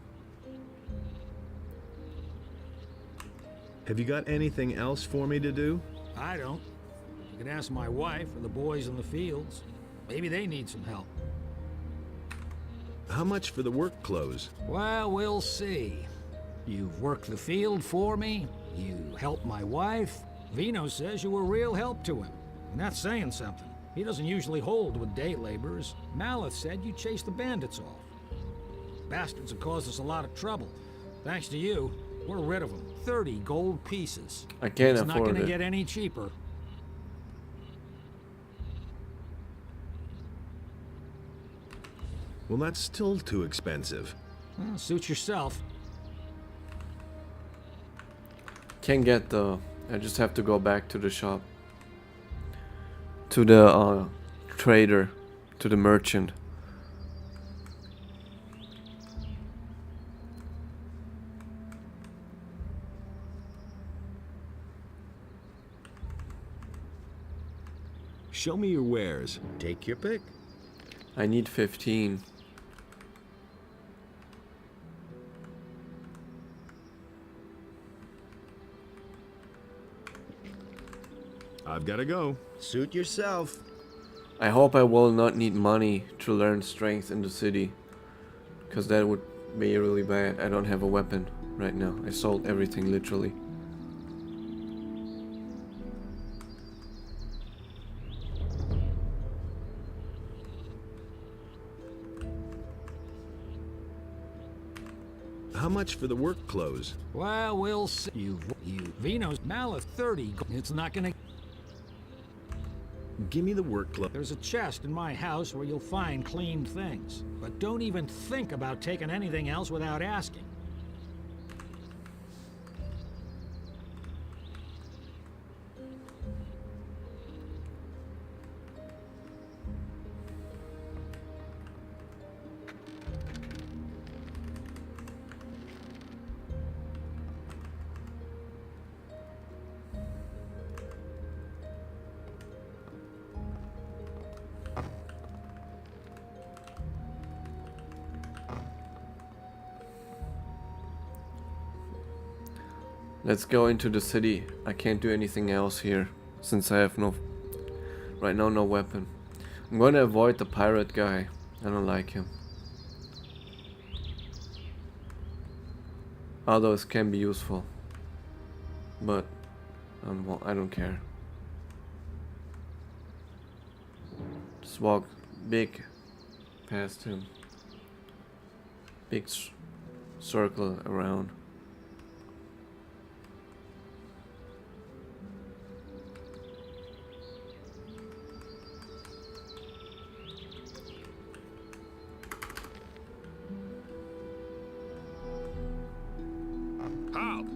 Have you got anything else for me to do? I don't. You can ask my wife or the boys in the fields. Maybe they need some help. How much for the work clothes? Well, we'll see. You've worked the field for me. You helped my wife. Vino says you were real help to him. And that's saying something. He doesn't usually hold with day laborers. Maleth said you chased the bandits off. Bastards have caused us a lot of trouble. Thanks to you, we're rid of them. 30 gold pieces. I can't It's afford not gonna it. get any cheaper. Well, that's still too expensive. Well, suit yourself. Can't get the... I just have to go back to the shop. To the trader. To the merchant. Show me your wares. Take your pick. I need 15. I've gotta go. Suit yourself. I hope I will not need money to learn strength in the city. Because that would be really bad. I don't have a weapon right now. I sold everything literally. How much for the work clothes? Well, we'll see. You Vino's Maleth 30. It's not gonna... Give me the work clothes. There's a chest in my house where you'll find clean things. But don't even think about taking anything else without asking. Let's go into the city. I can't do anything else here. Since I have no... Right now no weapon. I'm gonna avoid the pirate guy. I don't like him. Although it can be useful. But I don't care. Just walk big past him. Big circle around.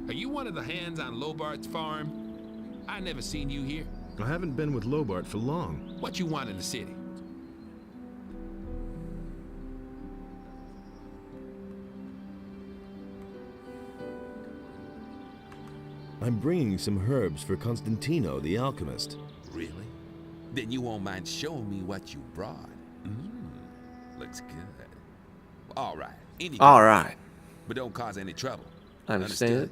Are you one of the hands on Lobart's farm? I never seen you here. I haven't been with Lobart for long. What you want in the city? I'm bringing some herbs for Constantino, the alchemist. Really? Then you won't mind showing me what you brought. Looks good. All right. All right. But don't cause any trouble. Understand it?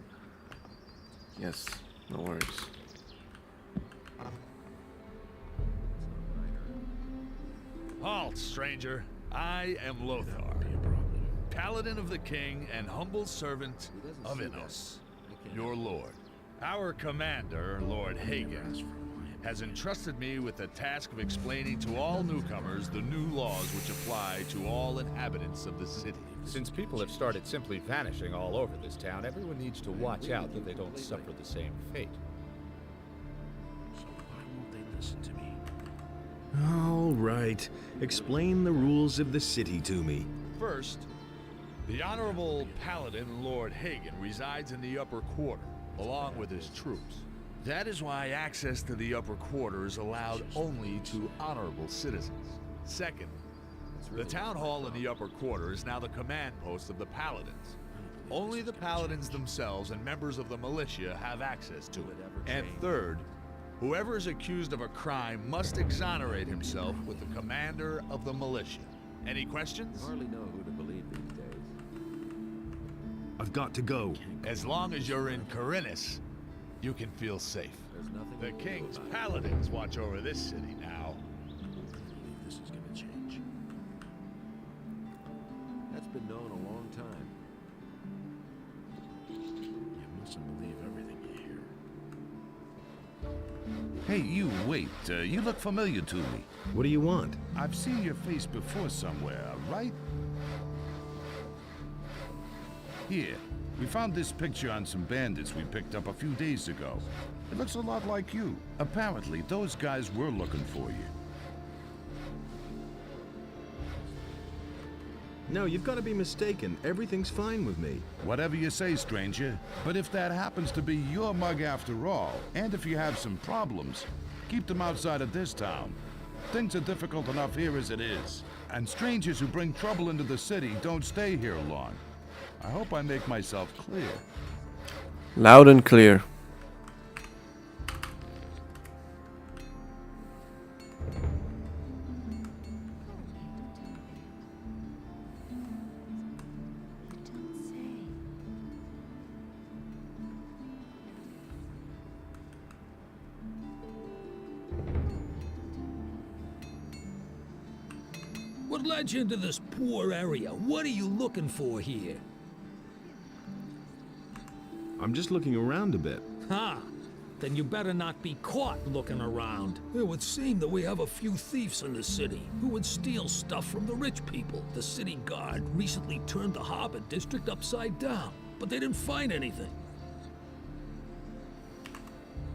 Yes. No worries. Halt, stranger. I am Lothar, Paladin of the King and humble servant of Innos, your lord. Our commander, Lord Hagen, has entrusted me with the task of explaining to all newcomers the new laws which apply to all inhabitants of the city. Since people have started simply vanishing all over this town, everyone needs to watch out that they don't suffer the same fate. So why won't they listen to me? All right. Explain the rules of the city to me. First, the Honorable Paladin Lord Hagen resides in the upper quarter, along with his troops. That is why access to the upper quarter is allowed only to honorable citizens. Second, the town hall in the upper quarter is now the command post of the Paladins. Only the Paladins themselves and members of the militia have access to it. And third, whoever is accused of a crime must exonerate himself with the commander of the militia. Any questions? I hardly know who to believe these days. I've got to go. As long as you're in Corinus, you can feel safe. The King's Paladins watch over this city now. This is gonna change. That's been known a long time. You mustn't believe everything you hear. Hey, you, wait. You look familiar to me. What do you want? I've seen your face before somewhere, right? Here, we found this picture on some bandits we picked up a few days ago. It looks a lot like you. Apparently, those guys were looking for you. No, you've got to be mistaken. Everything's fine with me. Whatever you say, stranger. But if that happens to be your mug after all, and if you have some problems, keep them outside of this town. Things are difficult enough here as it is. And strangers who bring trouble into the city don't stay here long. I hope I make myself clear. Loud and clear. What led you into this poor area? What are you looking for here? I'm just looking around a bit. Ha! Then you better not be caught looking around. It would seem that we have a few thieves in the city who would steal stuff from the rich people. The city guard recently turned the harbor district upside down, but they didn't find anything.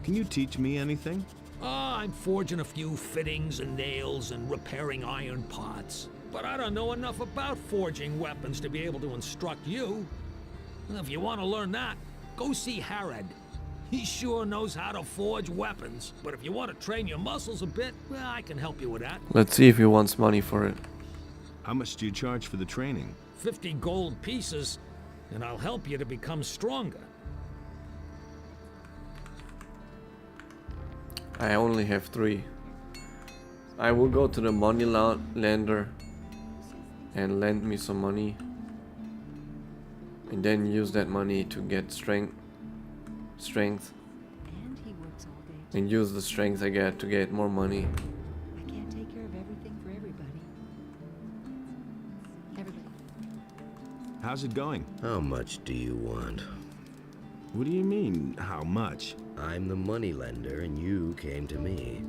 Can you teach me anything? I'm forging a few fittings and nails and repairing iron parts. But I don't know enough about forging weapons to be able to instruct you. If you want to learn that, go see Harad. He sure knows how to forge weapons. But if you want to train your muscles a bit, well, I can help you with that. Let's see if he wants money for it. How much do you charge for the training? 50 gold pieces, and I'll help you to become stronger. I only have 3. I will go to the money lender and lend me some money. And then use that money to get strength. And he works all day. And use the strength I get to get more money. I can't take care of everything for everybody. How's it going? How much do you want? What do you mean, how much? I'm the moneylender and you came to me.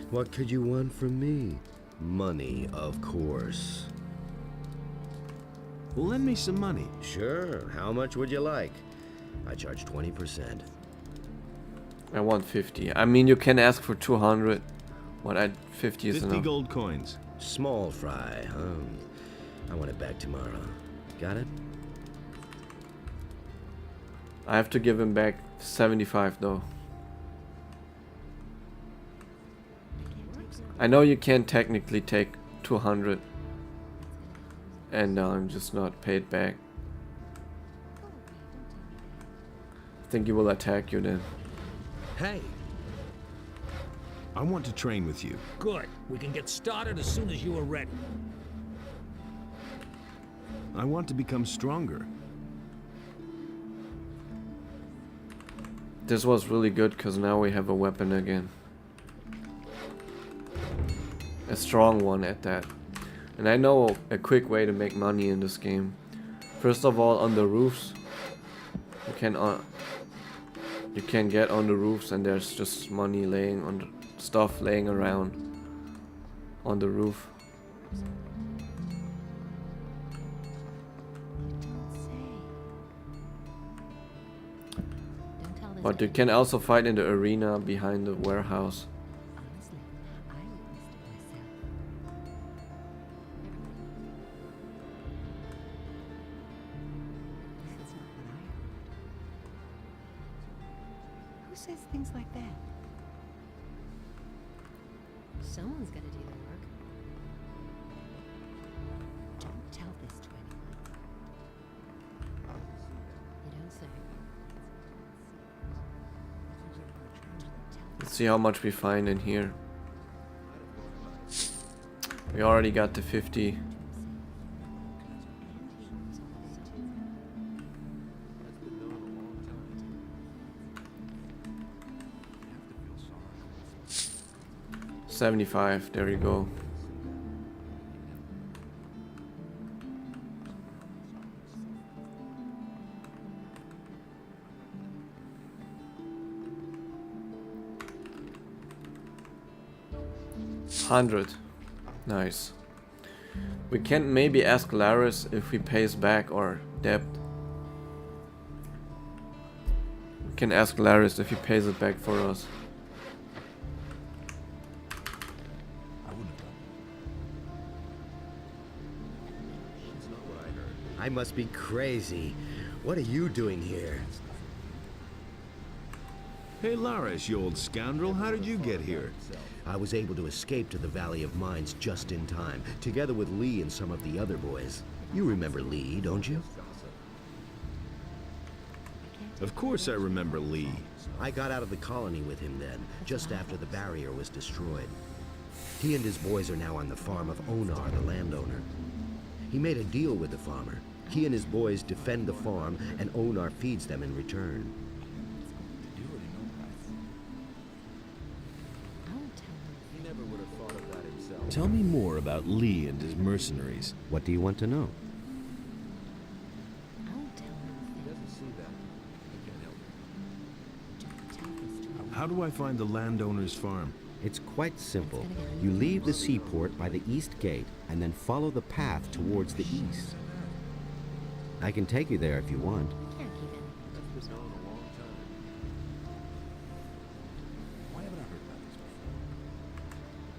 What could you want from me? Money, of course. Well, lend me some money. Sure. How much would you like? I charge 20%. I want 50. I mean, you can ask for 200. What, 50 is 50 enough. gold coins. Small fry, huh? I want it back tomorrow. Got it? I have to give him back 75 though. I know you can technically take 200 and I'm just not paid back. I think he will attack you then. Hey. I want to train with you. Good. We can get started as soon as you are ready. I want to become stronger. This was really good because now we have a weapon again. A strong one at that. And I know a quick way to make money in this game. First of all, on the roofs, you can get on the roofs, and there's just money laying on the stuff laying around on the roof. But you can also fight in the arena behind the warehouse. Who says things like that? Someone's got to do the work. Don't tell this to anyone. You don't say. Let's see how much we find in here. We already got to 50. $75, there you go. $100. Nice. We can maybe ask Laris if he pays back our debt. We can ask Laris if he pays it back for us. I must be crazy. What are you doing here? Hey, Laris, you old scoundrel, how did you get here? I was able to escape to the Valley of Mines just in time, together with Lee and some of the other boys. You remember Lee, don't you? Of course I remember Lee. I got out of the colony with him then, just after the barrier was destroyed. He and his boys are now on the farm of Onar, the landowner. He made a deal with the farmer. He and his boys defend the farm, and Onar feeds them in return. Tell me more about Lee and his mercenaries. What do you want to know? How do I find the landowner's farm? It's quite simple. You leave the seaport by the east gate and then follow the path towards the east. I can take you there if you want.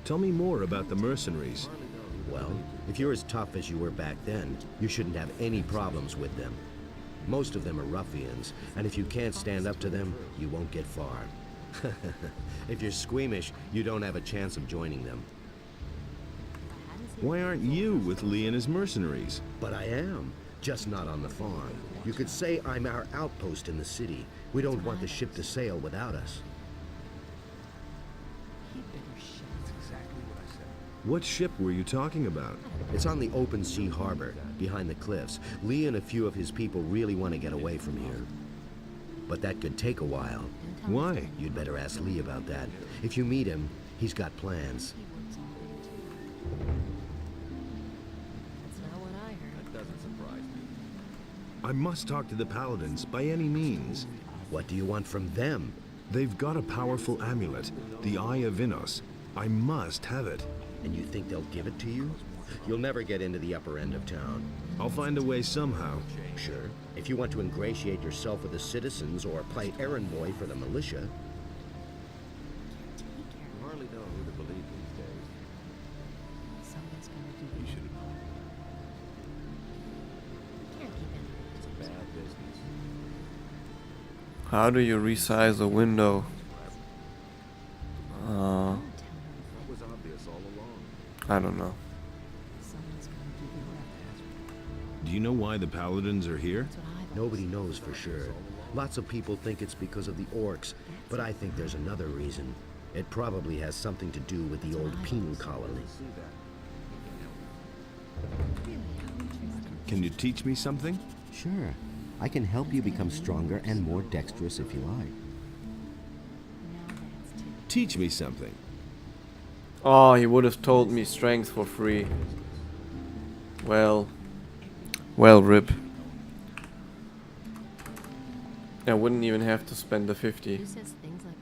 Tell me more about the mercenaries. Well, if you're as tough as you were back then, you shouldn't have any problems with them. Most of them are ruffians, and if you can't stand up to them, you won't get far. If you're squeamish, you don't have a chance of joining them. Why aren't you with Lee and his mercenaries? But I am, just not on the farm. You could say I'm our outpost in the city. We don't want the ship to sail without us. What ship were you talking about? It's on the open sea harbor, behind the cliffs. Lee and a few of his people really want to get away from here. But that could take a while. Why? You'd better ask Lee about that. If you meet him, he's got plans. That's not what I heard. That doesn't surprise me. I must talk to the paladins by any means. What do you want from them? They've got a powerful amulet, the Eye of Innos. I must have it. And you think they'll give it to you? You'll never get into the upper end of town. I'll find a way somehow. Sure. If you want to ingratiate yourself with the citizens or play errand boy for the militia. You hardly know who to believe these days. Someone's gonna do You should have known. Can't keep it. It's a bad business. How do you resize a window? That was obvious all along. I don't know. Do you know why the paladins are here? Nobody knows for sure. Lots of people think it's because of the orcs, but I think there's another reason. It probably has something to do with the old penal colony. Can you teach me something? Sure. I can help you become stronger and more dexterous if you like. Teach me something. Oh, he would have told me strength for free. Well, rip. I wouldn't even have to spend the 50. Who says things like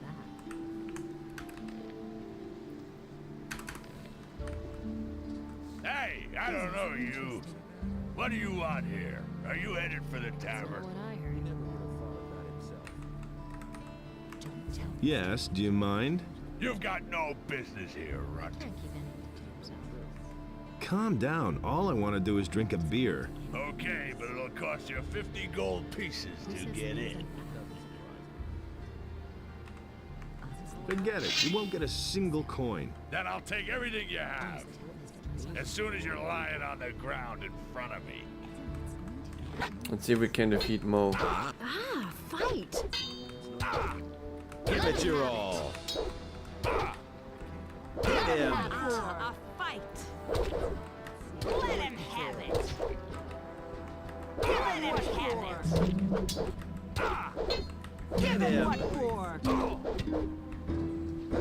that? Hey, I don't know you. What do you want here? Are you headed for the tavern? Yes, do you mind? You've got no business here, Runt. Calm down. All I want to do is drink a beer. Okay, but it'll cost you 50 gold pieces to get in. Forget it. You won't get a single coin. Then I'll take everything you have. As soon as you're lying on the ground in front of me. Let's see if we can defeat Mo. Ah, fight! Give it your all. Hit him. A fight. Let him have it. Let him have it. Give him what for.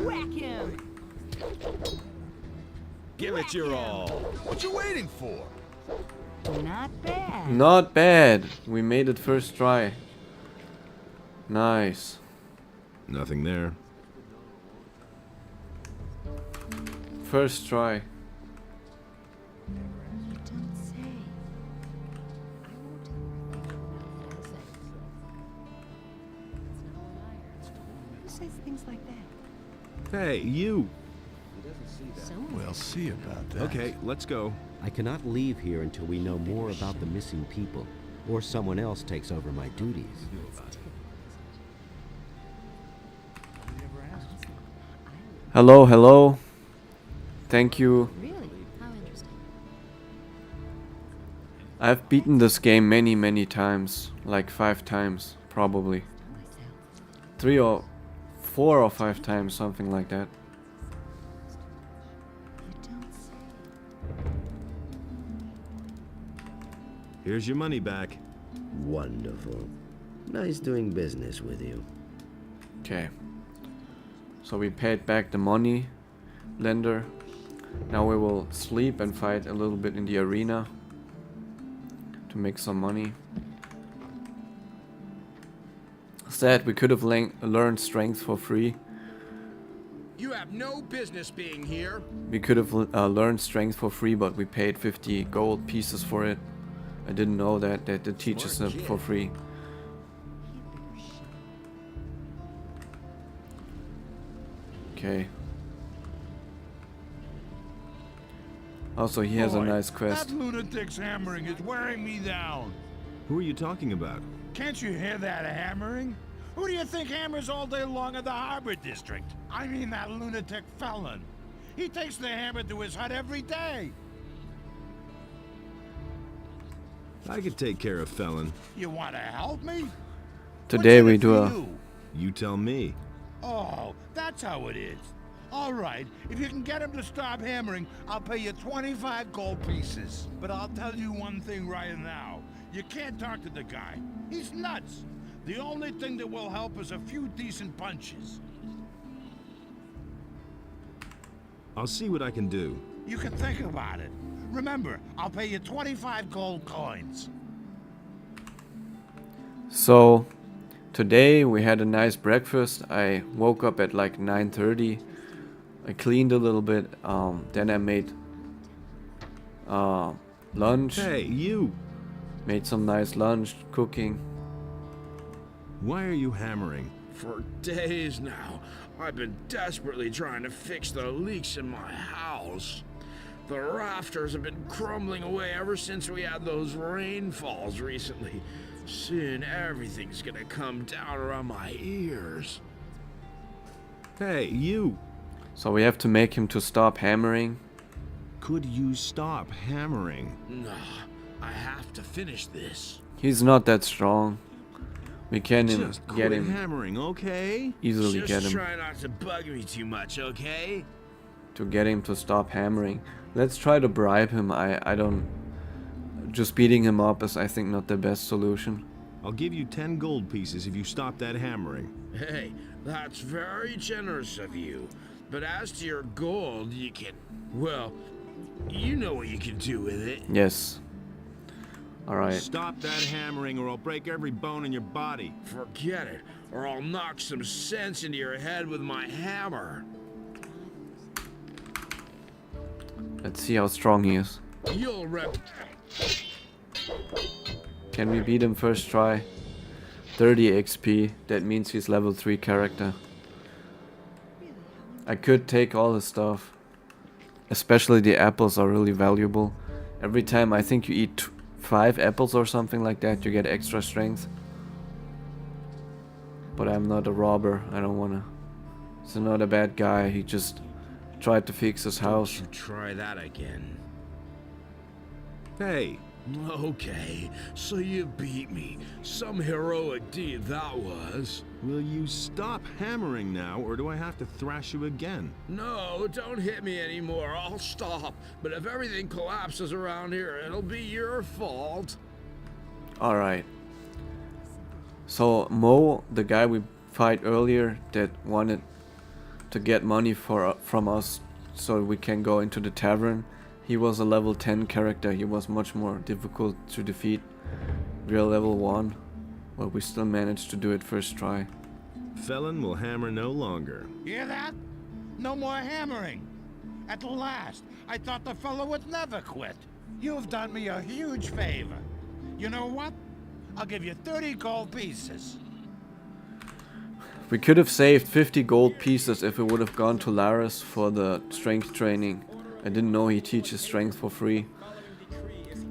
Whack him. Give it your all. What you waiting for? Not bad. Not bad. We made it first try. Nice. Nothing there. First try. Who says things like that? Hey, you! We'll see about that. Okay, let's go. I cannot leave here until we know more about the missing people, or someone else takes over my duties. Hello, hello. Thank you. Really? How interesting. I've beaten this game many times. Like 5 times, probably. 3 or 4 or 5 times, something like that. Here's your money back. Wonderful. Nice doing business with you. Okay. So we paid back the money, Dndr. Now we will sleep and fight a little bit in the arena to make some money. Sad, we could have learned strength for free. You have no business being here. We could have learned strength for free, but we paid 50 gold pieces for it. I didn't know that it teaches it for free. Okay. Also, he has a Boy, nice quest. That lunatic's hammering is wearing me down. Who are you talking about? Can't you hear that hammering? Who do you think hammers all day long in the Harbor District? I mean that lunatic felon. He takes the hammer to his hut every day. I could take care of Felon. You want to help me? Today What's in we it do for a... you? You tell me. Oh, that's how it is. All right, if you can get him to stop hammering, I'll pay you 25 gold pieces. But I'll tell you one thing right now. You can't talk to the guy. He's nuts. The only thing that will help is a few decent punches. I'll see what I can do. You can think about it. Remember, I'll pay you 25 gold coins. So, today we had a nice breakfast. I woke up at like 9:30. I cleaned a little bit. Then I made lunch. Hey, you! Made some nice lunch, cooking. Why are you hammering? For days now, I've been desperately trying to fix the leaks in my house. The rafters have been crumbling away ever since we had those rainfalls recently. Soon everything's gonna come down around my ears. Hey, you! So we have to make him to stop hammering. Could you stop hammering? Nah, I have to finish this. He's not that strong. We can Just get quit him hammering, okay? easily Just get him try not to bug me too much, okay? to get him to stop hammering. Let's try to bribe him. I don't... Just beating him up is, I think, not the best solution. I'll give you 10 gold pieces if you stop that hammering. Hey, that's very generous of you. But as to your gold, you can... Well, You know what you can do with it. Yes. Alright. Stop that hammering or I'll break every bone in your body. Forget it, or I'll knock some sense into your head with my hammer. Let's see how strong he is. You'll rep. Can we beat him first try? 30 XP. That means he's level 3 character. I could take all his stuff. Especially the apples are really valuable. Every time I think you eat 5 apples or something like that, you get extra strength. But I'm not a robber. I don't wanna. He's not a bad guy. He just tried to fix his house. Don't you try that again. Hey. Okay, so you beat me. Some heroic deed that was. Will you stop hammering now, or do I have to thrash you again? No, don't hit me anymore. I'll stop. But if everything collapses around here, it'll be your fault. Alright. So Mo, the guy we fight earlier that wanted to get money from us so we can go into the tavern, he was a level 10 character. He was much more difficult to defeat. We are level 1, but we still managed to do it first try. Felon will hammer no longer. Hear that? No more hammering. At last, I thought the fellow would never quit. You've done me a huge favor. You know what? I'll give you 30 gold pieces. We could have saved 50 gold pieces if we would have gone to Laris for the strength training. I didn't know he teaches strength for free.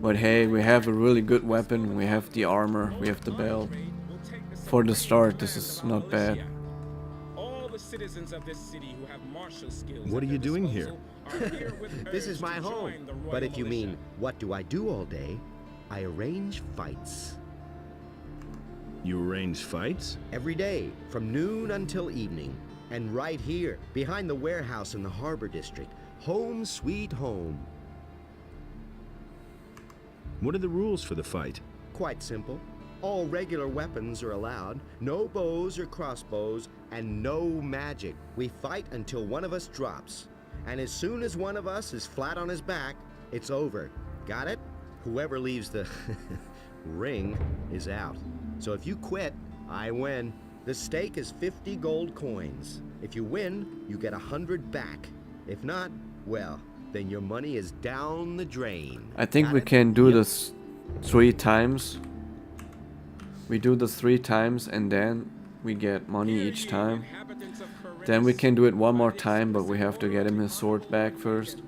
But hey, we have a really good weapon, we have the armor, we have the belt. For the start, this is not bad. All the citizens of this city who have martial skills. What are you doing here? This is my home. But if you mean, what do I do all day? I arrange fights. You arrange fights? Every day, from noon until evening. And right here, behind the warehouse in the harbor district. Home sweet home. What are the rules for the fight? Quite simple. All regular weapons are allowed, no bows or crossbows, and no magic. We fight until one of us drops. And as soon as one of us is flat on his back, it's over. Got it? Whoever leaves the ring is out. So if you quit, I win. The stake is 50 gold coins. If you win, you get 100 back. If not, well, then your money is down the drain. I think we can do this 3 times. We do this 3 times and then we get money each time. Then we can do it one more time, but we have to get him his sword back first.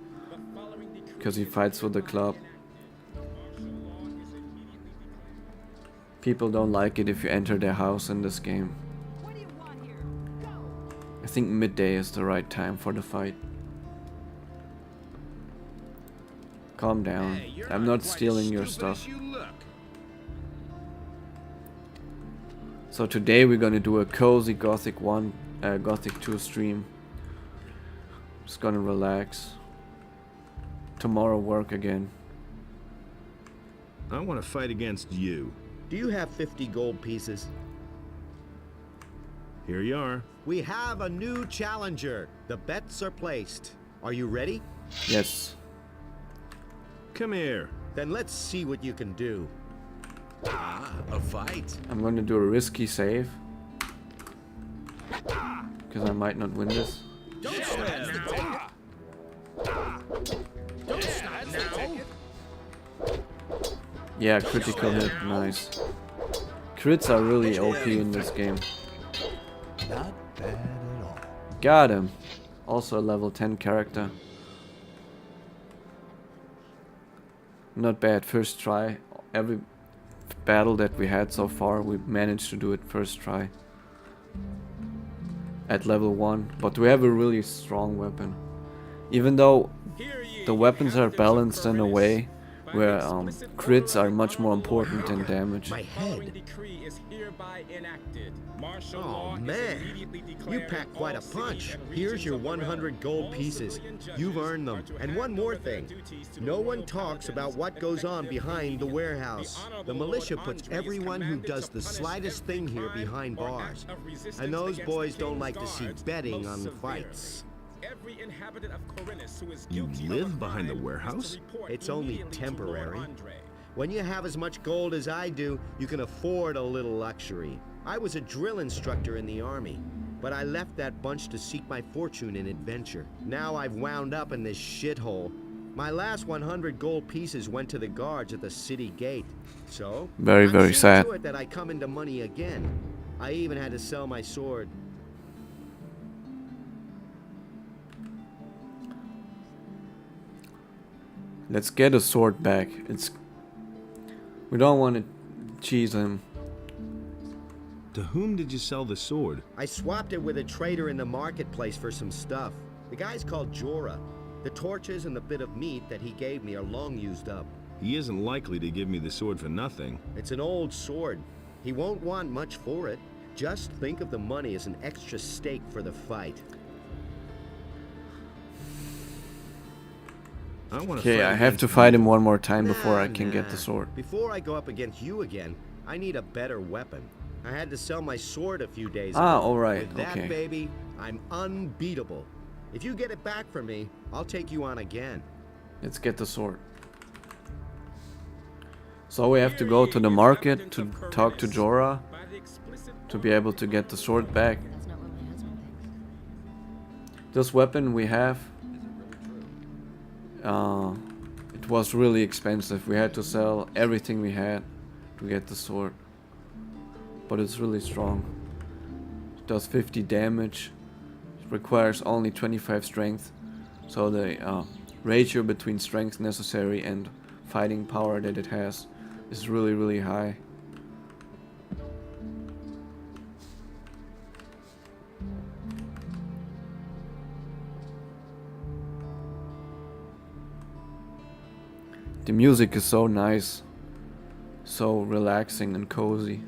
Because he fights with the club. People don't like it if you enter their house in this game. I think midday is the right time for the fight. Calm down. I'm not stealing your stuff. So today we're gonna do a cozy Gothic 1, Gothic 2 stream. Just gonna relax. Tomorrow work again. I want to fight against you. Do you have 50 gold pieces? Here you are. We have a new challenger. The bets are placed. Are you ready? Yes. Come here. Then let's see what you can do. Ah, a fight. I'm gonna do a risky save. Because I might not win this. Don't stop now. Don't stop now. Yeah, critical hit, nice. Crits are really OP in this game. Not bad at all. Got him. Also a level 10 character. Not bad, first try. Every battle that we had so far, we managed to do it first try. At level 1. But we have a really strong weapon. Even though the weapons are balanced in a way where crits are much more important than damage. My head. Oh man, you packed quite a punch. Here's your 100 gold pieces. You've earned them. And one more thing. No one talks about what goes on behind the warehouse. The militia puts everyone who does the slightest thing here behind bars. And those boys don't like to see betting on the fights. every inhabitant of Corinus who is You guilty live of a behind the crime warehouse? is to report It's only immediately to Lord temporary. Andre. When you have as much gold as I do, you can afford a little luxury. I was a drill instructor in the army, but I left that bunch to seek my fortune in adventure. Now I've wound up in this shithole. My last 100 gold pieces went to the guards at the city gate. So, Very, I'm very seeing sad. to it that I come into money again. I even had to sell my sword. Let's get a sword back. We don't want to cheese him. To whom did you sell the sword? I swapped it with a trader in the marketplace for some stuff. The guy's called Jorah. The torches and the bit of meat that he gave me are long used up. He isn't likely to give me the sword for nothing. It's an old sword. He won't want much for it. Just think of the money as an extra stake for the fight. Okay, I have to fight him one more time before I can get the sword. Before I go up against you again, I need a better weapon. I had to sell my sword a few days ago. Alright, With that, okay. baby, I'm unbeatable. If you get it back from me, I'll take you on again. Let's get the sword. So we have to go to the market to talk to Jorah to be able to get the sword back. This weapon we have, it was really expensive. We had to sell everything we had to get the sword. But it's really strong. It does 50 damage. It requires only 25 strength. So the ratio between strength necessary and fighting power that it has is really, really high. The music is so nice, so relaxing and cozy.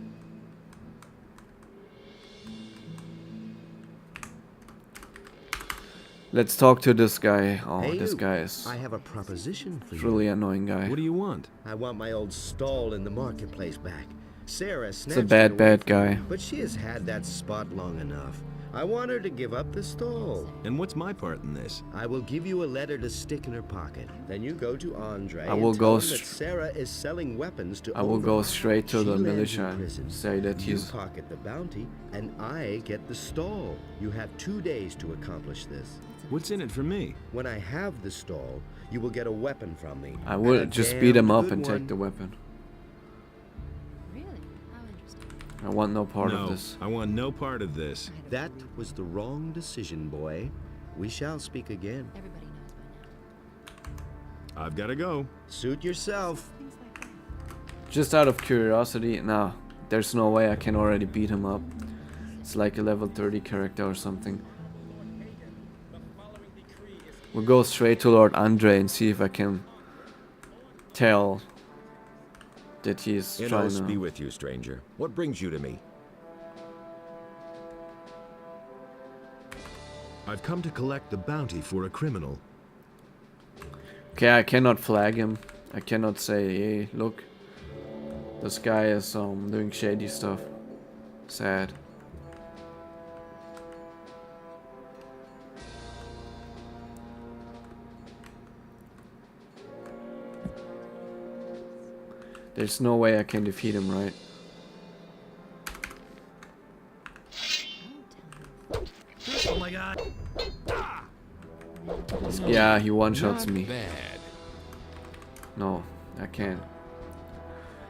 Let's talk to this guy. Oh, Hey, this you. guy is I have a proposition for you. really annoying guy. What do you want? I want my old stall in the marketplace back. Sarah It's snatched a it bad, away bad from me, guy. but she has had that spot long enough. I want her to give up the stall. And what's my part in this? I will give you a letter to stick in her pocket. Then you go to Andre I will and go tell him that Sarah is selling weapons to I will go Overlord. straight to She the lands in militia and prison. say that You he's... pocket the bounty, and I get the stall. You have 2 days to accomplish this. What's in it for me? When I have the stall, you will get a weapon from me. I and will a just beat him damned up good and take one. the weapon. Really? How interesting. I want no part No, of this. I want no part of this. That was the wrong decision, boy. We shall speak again. Everybody knows by now. I've got to go. Suit yourself. Just out of curiosity, nah, there's no way I can already beat him up. It's like a level 30 character or something. We'll go straight to Lord Andre and see if I can tell that he's trying Enos be to... with you, stranger. What brings you to me? I've come to collect the bounty for a criminal. Okay, I cannot flag him. I cannot say, hey, look, this guy is doing shady stuff. Sad. There's no way I can defeat him, right? Oh my god. Yeah, he one-shots Not me. bad. No, I can't.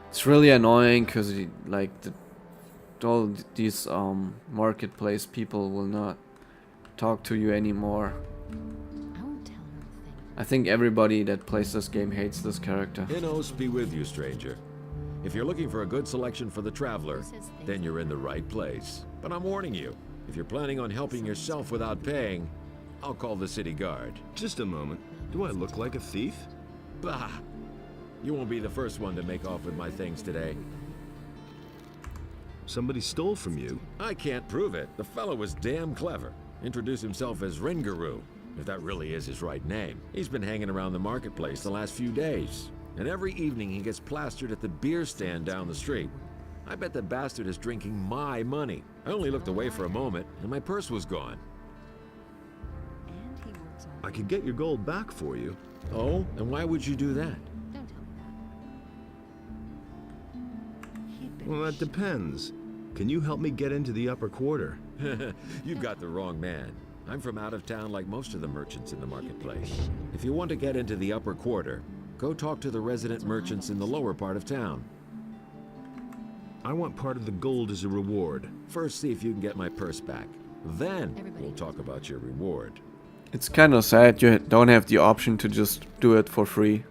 It's really annoying because like all these marketplace people will not talk to you anymore. I won't tell her a thing. I think everybody that plays this game hates this character. Enos be with you, stranger. If you're looking for a good selection for the traveler, then you're in the right place. But I'm warning you, if you're planning on helping yourself without paying, I'll call the city guard. Just a moment. Do I look like a thief? Bah! You won't be the first one to make off with my things today. Somebody stole from you. I can't prove it. The fellow was damn clever. Introduced himself as Ringaroo, if that really is his right name. He's been hanging around the marketplace the last few days. And every evening he gets plastered at the beer stand down the street. I bet the bastard is drinking my money. I only looked away for a moment, and my purse was gone. I could get your gold back for you. Oh, and why would you do that? Don't tell me that. Well, that depends. Can you help me get into the upper quarter? You've got the wrong man. I'm from out of town like most of the merchants in the marketplace. If you want to get into the upper quarter, go talk to the resident merchants in the lower part of town. I want part of the gold as a reward. First, see if you can get my purse back. Then, we'll talk about your reward. It's kind of sad you don't have the option to just do it for free.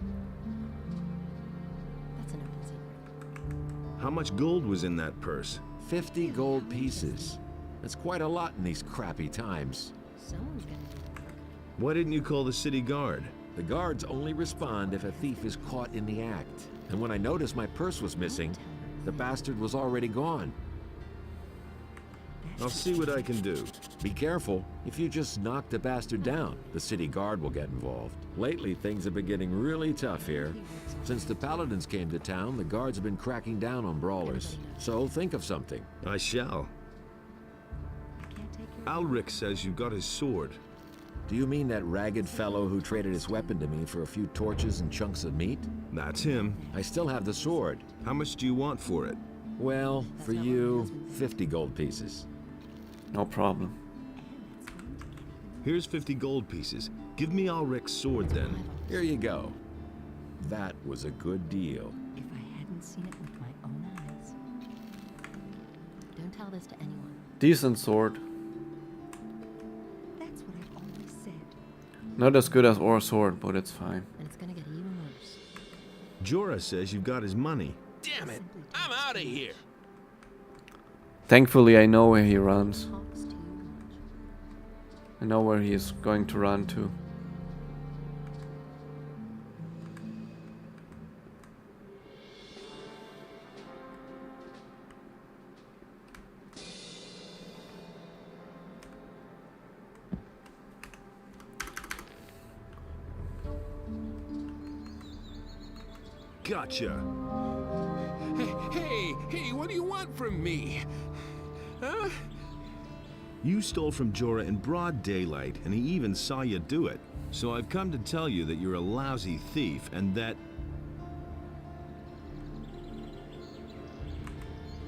How much gold was in that purse? 50 gold pieces. That's quite a lot in these crappy times. Someone's gonna do the work. Why didn't you call the city guard? The guards only respond if a thief is caught in the act. And when I noticed my purse was missing, the bastard was already gone. I'll see what I can do. Be careful. If you just knock the bastard down, the city guard will get involved. Lately, things have been getting really tough here. Since the paladins came to town, the guards have been cracking down on brawlers. So think of something. I shall. Alric says you got his sword. Do you mean that ragged fellow who traded his weapon to me for a few torches and chunks of meat? That's him. I still have the sword. How much do you want for it? Well, for you, 50 gold pieces. No problem. Here's 50 gold pieces. Give me Alric's sword then. Here you go. That was a good deal. If I hadn't seen it with my own eyes. Don't tell this to anyone. Decent sword. That's what I've always said. Not as good as our sword, but it's fine. And it's gonna get even worse. Jorah says you've got his money. Damn it! I'm out of here! Thankfully, I know where he runs. I know where he is going to run to. Gotcha. Hey, what do you want from me? Huh? You stole from Jorah in broad daylight, and he even saw you do it. So I've come to tell you that you're a lousy thief, and that...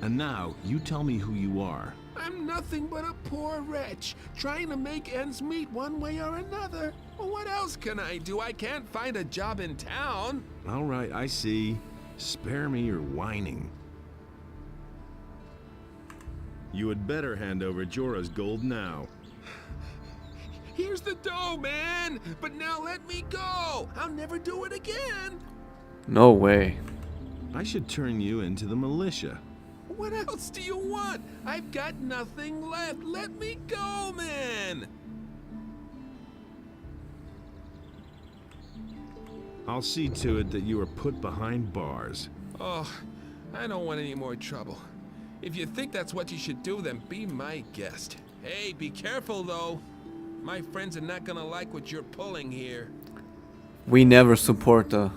And now, you tell me who you are. I'm nothing but a poor wretch, trying to make ends meet one way or another. Well, what else can I do? I can't find a job in town. All right, I see. Spare me your whining. You had better hand over Jorah's gold now. Here's the dough, man! But now let me go! I'll never do it again! No way. I should turn you into the militia. What else do you want? I've got nothing left. Let me go, man! I'll see to it that you are put behind bars. Oh, I don't want any more trouble. If you think that's what you should do, then be my guest. Hey, be careful, though. My friends are not gonna like what you're pulling here. We never support the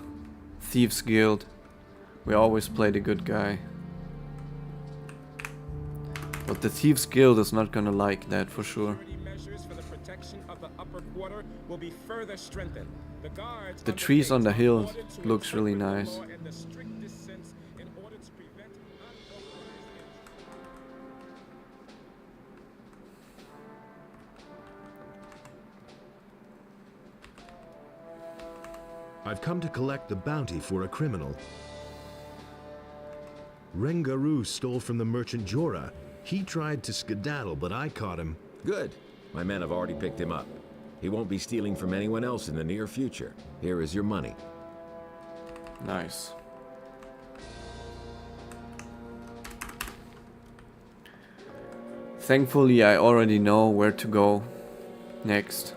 Thieves Guild. We always play the good guy. But the Thieves Guild is not gonna like that for sure. Measures for the protection of the upper quarter will be further strengthened. The guards The trees on the hill looks really nice. I've come to collect the bounty for a criminal. Rengaru stole from the merchant Jorah. He tried to skedaddle, but I caught him. Good. My men have already picked him up. He won't be stealing from anyone else in the near future. Here is your money. Nice. Thankfully, I already know where to go next.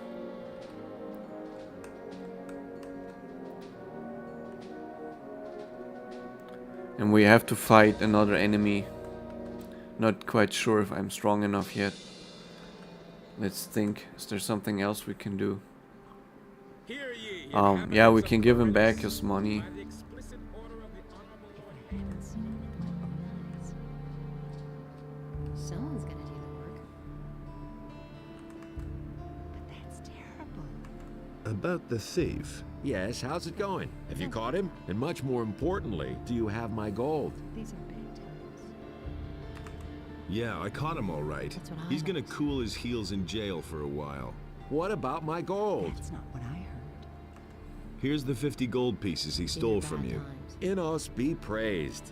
And we have to fight another enemy. Not quite sure if I'm strong enough yet. Let's think. Is there something else we can do? Yeah, we can give him back his money. Someone's gonna do the work. But that's terrible. About the thief. Yes, how's it going? Have you caught him? And much more importantly, do you have my gold? These are big temples. Yeah, I caught him all right. That's what I He's gonna heard. cool his heels in jail for a while. What about my gold? That's not what I heard. Here's the 50 gold pieces he stole from you. Innos be praised.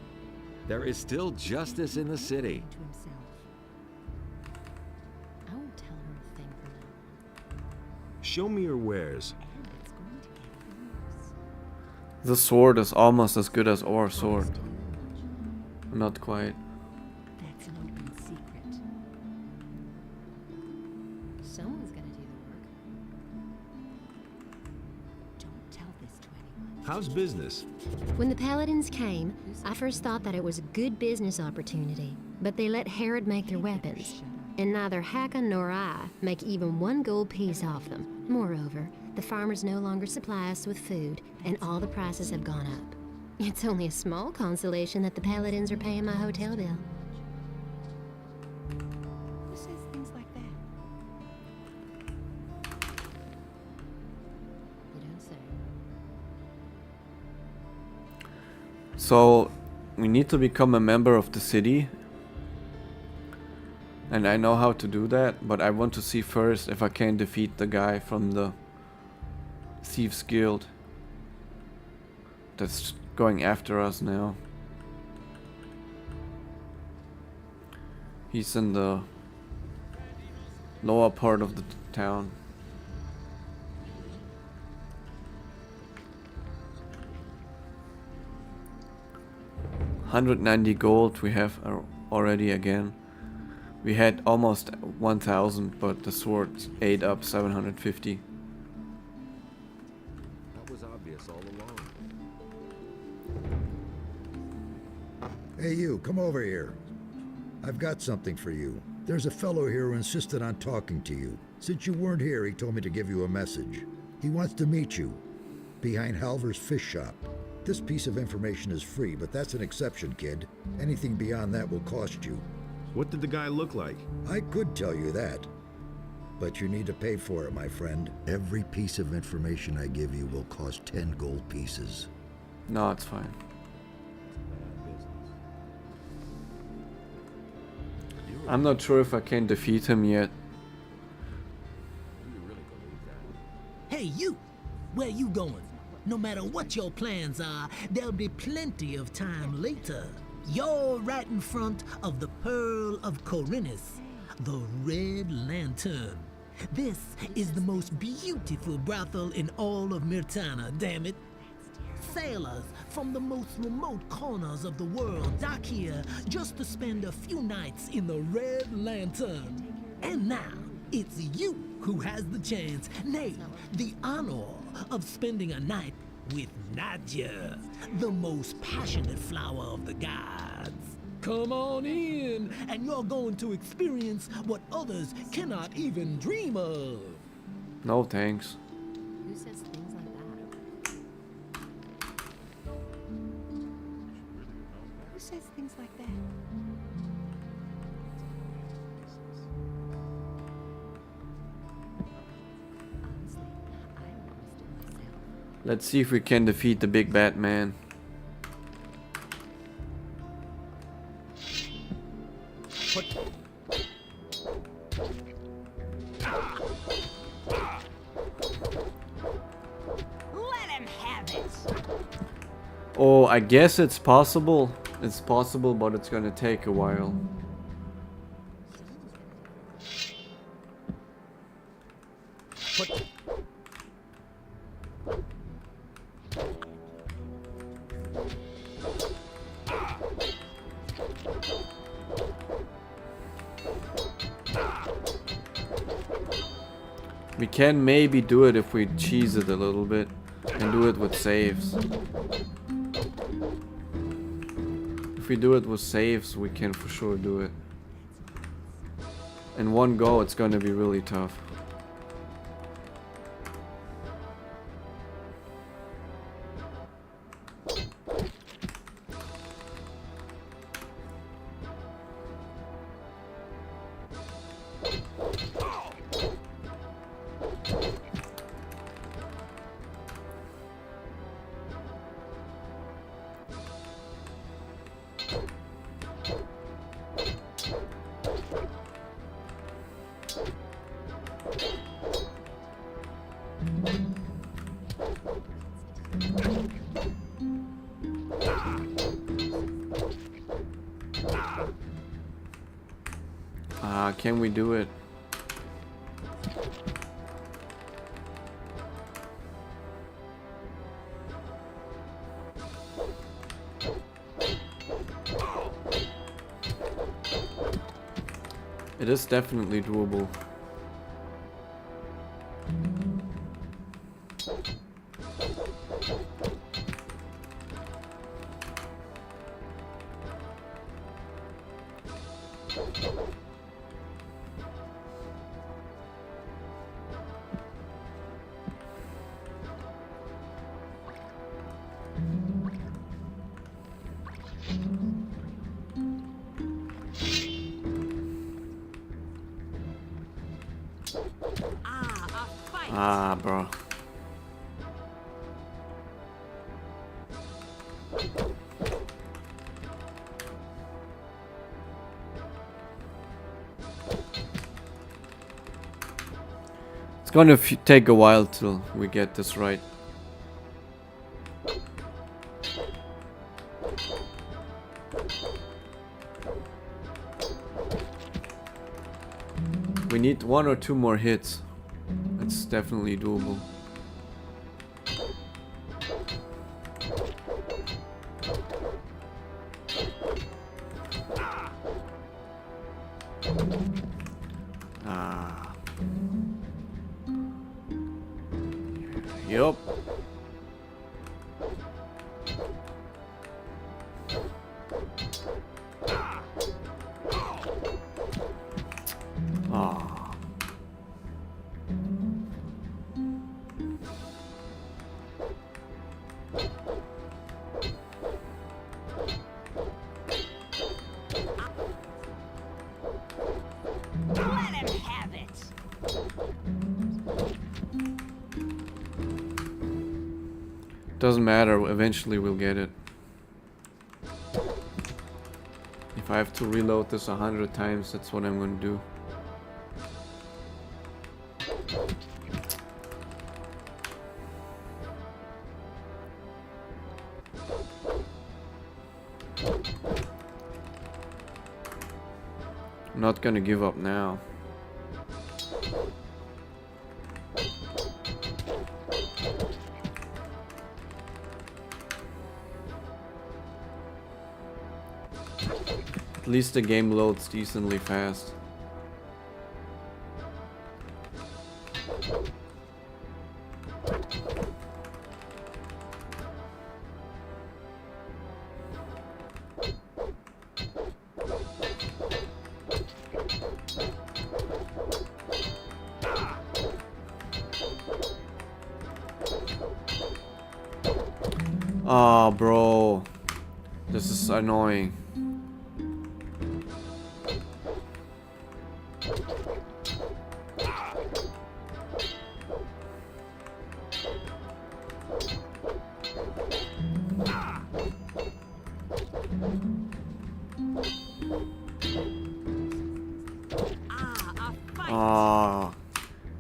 There is still justice in the city. To himself. I won't tell her a thing from now on. Show me your wares. And it's going to get worse. The sword is almost as good as our sword. Not quite. That's an open secret. Someone's gonna do the work. Don't tell this to anyone. How's business? When the Paladins came, I first thought that it was a good business opportunity, but they let Herod make their weapons, and neither Hakon nor I make even one gold piece off them. Moreover, the farmers no longer supply us with food, and all the prices have gone up. It's only a small consolation that the Paladins are paying my hotel bill. Who says things like that? You don't say. So, we need to become a member of the city. And I know how to do that, but I want to see first if I can defeat the guy from the Thieves Guild that's going after us now. He's in the lower part of the town. $190 gold we have already again. We had almost 1,000, but the sword ate up 750. That was obvious all along. Hey, you, come over here. I've got something for you. There's a fellow here who insisted on talking to you. Since you weren't here, he told me to give you a message. He wants to meet you behind Halver's fish shop. This piece of information is free, but that's an exception, kid. Anything beyond that will cost you. What did the guy look like? I could tell you that, but you need to pay for it, my friend. Every piece of information I give you will cost 10 gold pieces. No, it's fine. I'm not sure if I can defeat him yet. Hey, you! Where you going? No matter what your plans are, there'll be plenty of time later. You're right in front of the Pearl of Corinus, the Red Lantern. This is the most beautiful brothel in all of Myrtana, damn it. Sailors from the most remote corners of the world dock here just to spend a few nights in the Red Lantern. And now, it's you who has the chance, nay, the honor of spending a night with Nadja, the most passionate flower of the gods. Come on in, and you're going to experience what others cannot even dream of. No thanks. Who says things like that? Who says things like that? Honestly, I'm lost in myself. Let's see if we can defeat the big bad man. Let him have it! Oh, I guess it's possible. It's possible, but it's gonna take a while. We can maybe do it if we cheese it a little bit and do it with saves. If we do it with saves, we can for sure do it. In one go, it's gonna be really tough. can we do it? It is definitely doable. Ah, bro. It's gonna take a while till we get this right. We need 1 or 2 more hits. It's definitely doable. Ah. Yup. Ah. Let him have it. Doesn't matter, eventually we'll get it. If I have to reload this 100 times, that's what I'm gonna do. I'm not gonna give up now. At least the game loads decently fast. Oh, bro. This is annoying. Ah,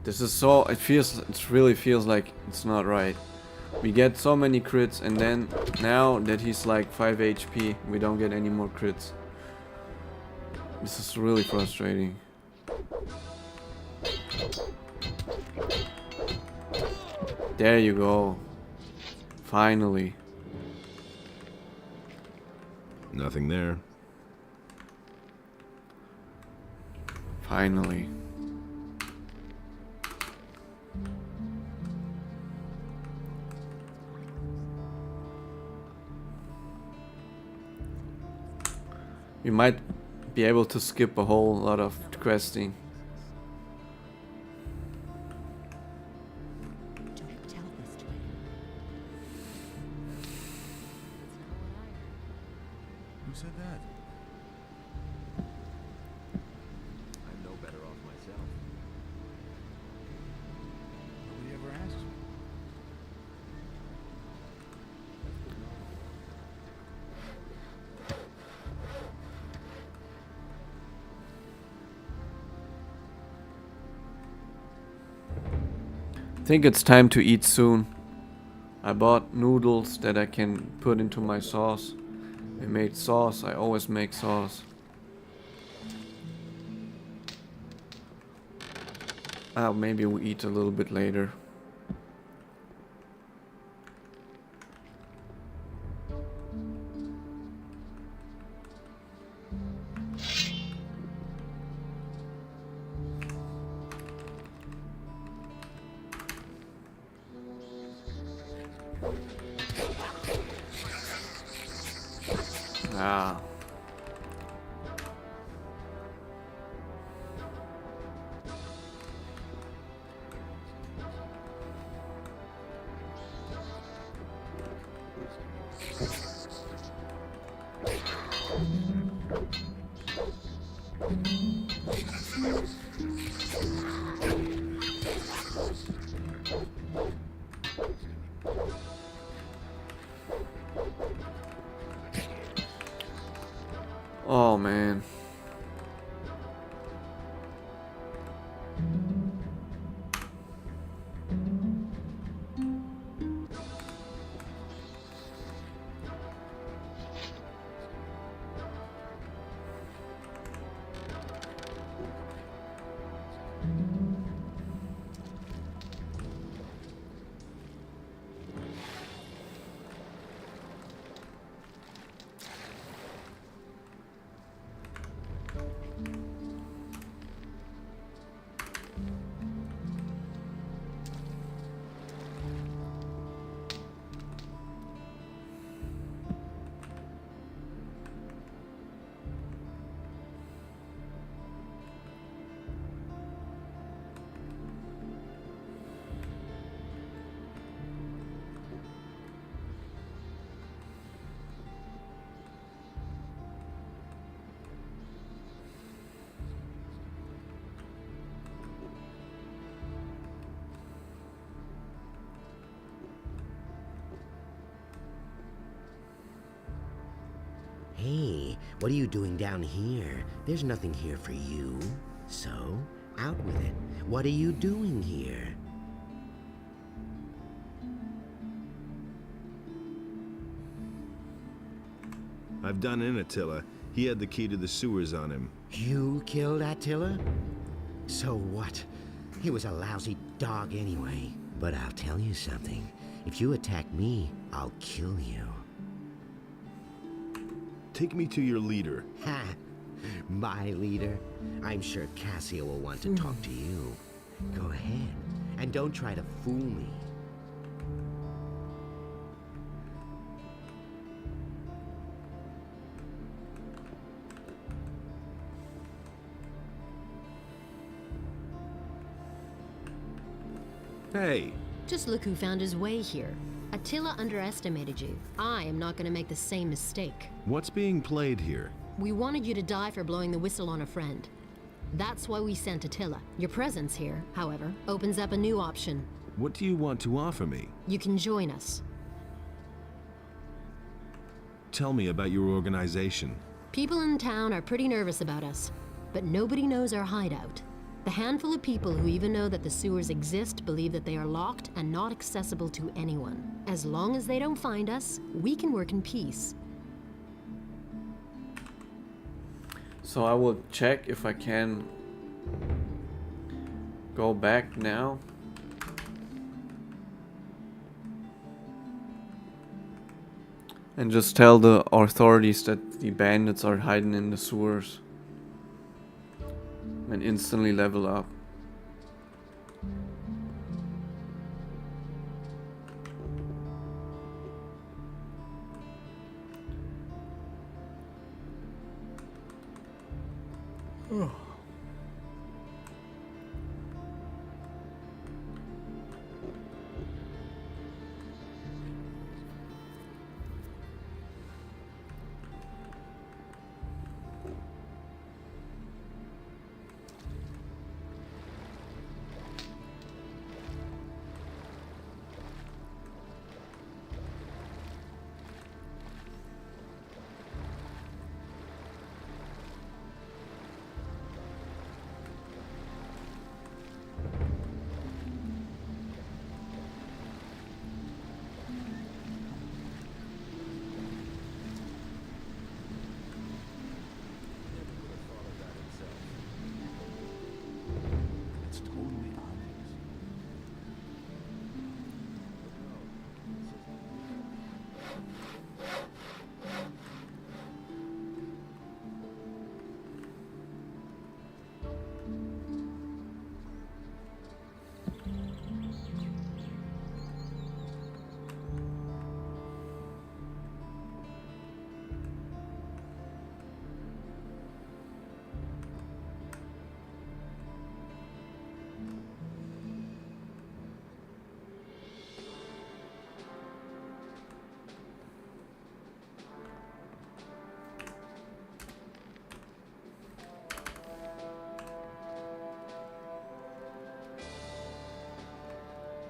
this is so, it really feels like it's not right. We get so many crits, and then now that he's like 5 HP, we don't get any more crits. This is really frustrating. There you go. Finally. Nothing there. Finally. We might be able to skip a whole lot of questing. Who said that? I'm no better off myself. Nobody ever asks me. I think it's time to eat soon. I bought noodles that I can put into my sauce. I made sauce. I always make sauce. Maybe we eat a little bit later. Ah. Oh man. Hey, what are you doing down here? There's nothing here for you. So, out with it. What are you doing here? I've done in Attila. He had the key to the sewers on him. You killed Attila? So what? He was a lousy dog anyway. But I'll tell you something. If you attack me, I'll kill you. Take me to your leader. Ha! My leader? I'm sure Cassia will want to talk to you. Go ahead. And don't try to fool me. Hey! Just look who found his way here. Attila underestimated you. I am not going to make the same mistake. What's being played here? We wanted you to die for blowing the whistle on a friend. That's why we sent Attila. Your presence here, however, opens up a new option. What do you want to offer me? You can join us. Tell me about your organization. People in town are pretty nervous about us, but nobody knows our hideout. The handful of people who even know that the sewers exist believe that they are locked and not accessible to anyone. As long as they don't find us, we can work in peace. So I will check if I can go back now. And just tell the authorities that the bandits are hiding in the sewers. And instantly level up.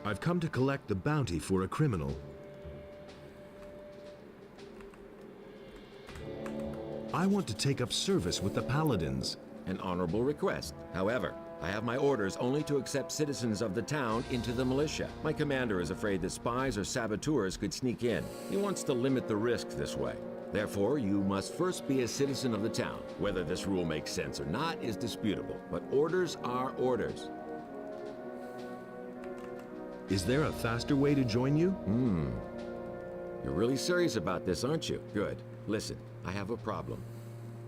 I've come to collect the bounty for a criminal. I want to take up service with the Paladins. An honorable request. However, I have my orders only to accept citizens of the town into the militia. My commander is afraid that spies or saboteurs could sneak in. He wants to limit the risk this way. Therefore, you must first be a citizen of the town. Whether this rule makes sense or not is disputable, but orders are orders. Is there a faster way to join you? You're really serious about this, aren't you? Good. Listen, I have a problem.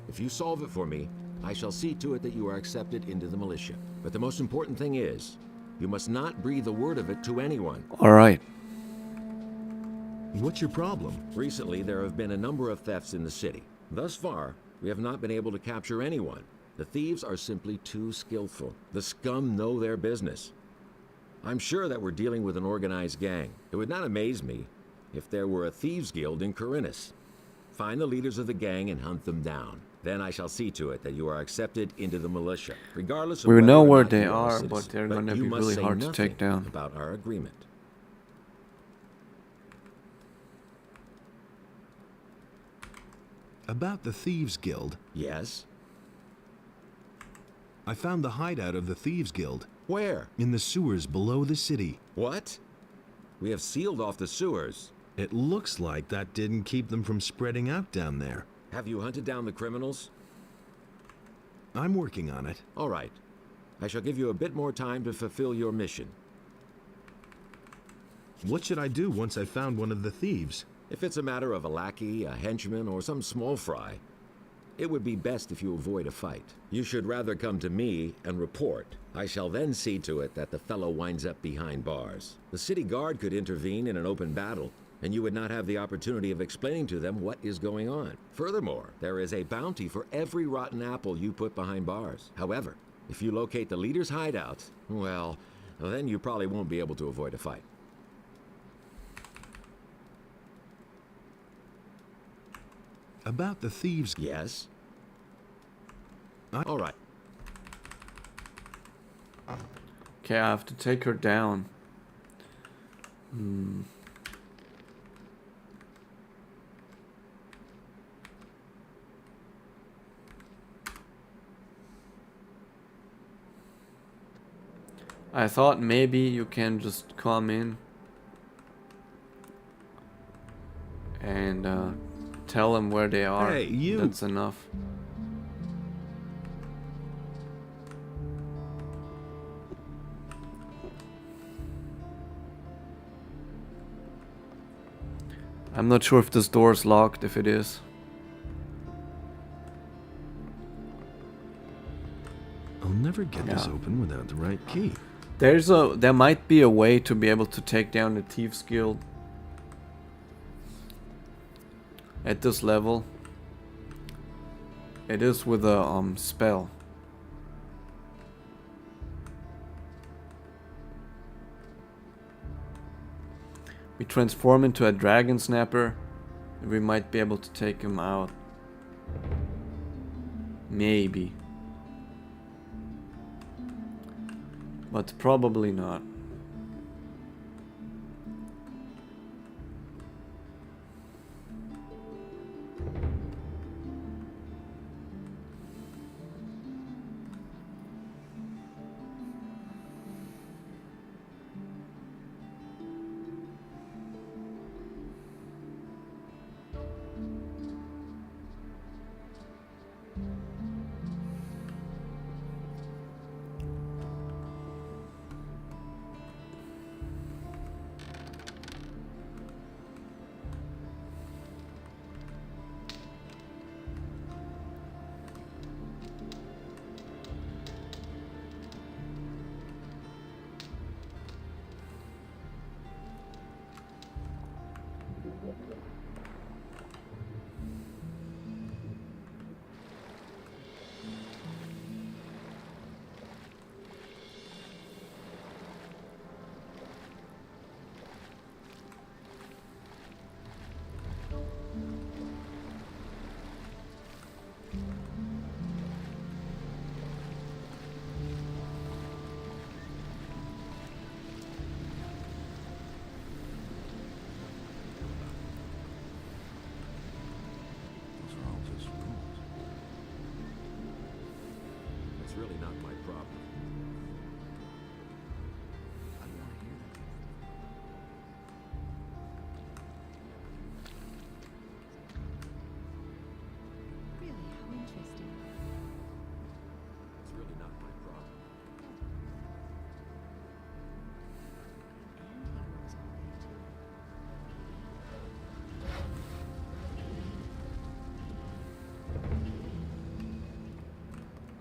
If you solve it for me, I shall see to it that you are accepted into the militia. But the most important thing is, you must not breathe a word of it to anyone. All right. What's your problem? Recently, there have been a number of thefts in the city. Thus far, we have not been able to capture anyone. The thieves are simply too skillful. The scum know their business. I'm sure that we're dealing with an organized gang. It would not amaze me if there were a thieves guild in Corinus. Find the leaders of the gang and hunt them down. Then I shall see to it that you are accepted into the militia, regardless of We whether know or where not they you are, a citizen. but they're gonna you be must really say hard to take nothing down. about our agreement. About the Thieves Guild. Yes? I found the hideout of the Thieves Guild. Where? In the sewers below the city. What? We have sealed off the sewers. It looks like that didn't keep them from spreading out down there. Have you hunted down the criminals? I'm working on it. All right. I shall give you a bit more time to fulfill your mission. What should I do once I've found one of the thieves? If it's a matter of a lackey, a henchman, or some small fry, it would be best if you avoid a fight. You should rather come to me and report. I shall then see to it that the fellow winds up behind bars. The city guard could intervene in an open battle, and you would not have the opportunity of explaining to them what is going on. Furthermore, there is a bounty for every rotten apple you put behind bars. However, if you locate the leader's hideout, well, then you probably won't be able to avoid a fight. About the thieves... Yes? All right. Okay, I have to take her down. I thought maybe you can just come in and tell them where they are. Hey, you! That's enough. I'm not sure if this door is locked. If it is, I'll never get this open without the right key. there might be a way to be able to take down the Thieves Guild at this level. It is with a spell. We transform into a dragon snapper, and we might be able to take him out. Maybe. But probably not.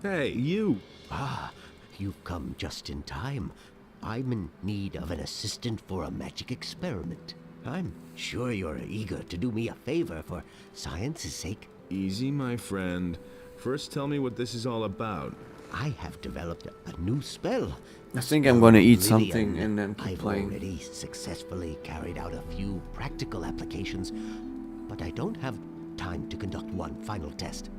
Hey, you! Ah, you've come just in time. I'm in need of an assistant for a magic experiment. I'm sure you're eager to do me a favor for science's sake. Easy, my friend. First tell me what this is all about. I have developed a new spell. I think I'm gonna eat something and then keep I've playing. already successfully carried out a few practical applications, but I don't have time to conduct one final test.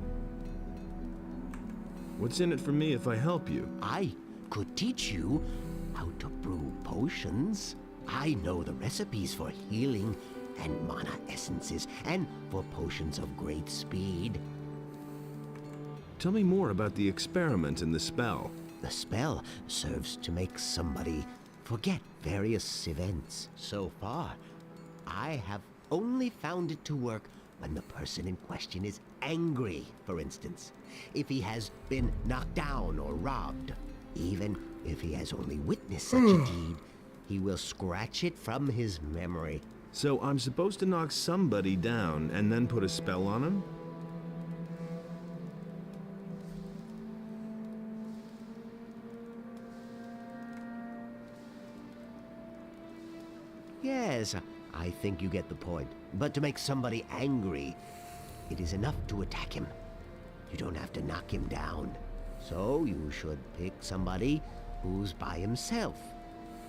What's in it for me if I help you? I could teach you how to brew potions. I know the recipes for healing and mana essences, and for potions of great speed. Tell me more about the experiment and the spell. The spell serves to make somebody forget various events. So far, I have only found it to work when the person in question is angry, for instance. If he has been knocked down or robbed, even if he has only witnessed such a deed, he will scratch it from his memory. So I'm supposed to knock somebody down and then put a spell on him? Yes, I think you get the point. But to make somebody angry, it is enough to attack him. You don't have to knock him down. So you should pick somebody who's by himself.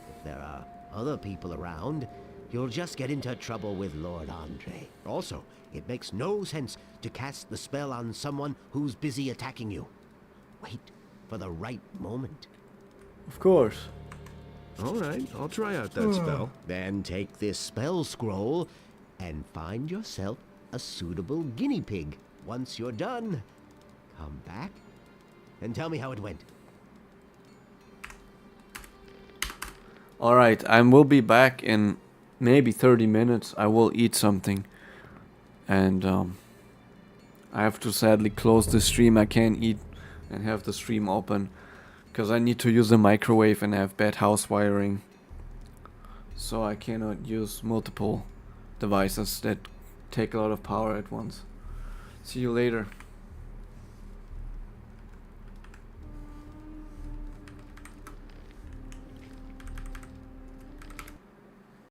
If there are other people around, you'll just get into trouble with Lord Andre. Also, it makes no sense to cast the spell on someone who's busy attacking you. Wait for the right moment. Of course. Alright, I'll try out that spell. Then take this spell scroll and find yourself a suitable guinea pig. Once you're done, come back and tell me how it went. Alright, I will be back in maybe 30 minutes. I will eat something. And I have to sadly close the stream. I can't eat and have the stream open, because I need to use a microwave and I have bad house wiring. So I cannot use multiple devices that take a lot of power at once. See you later.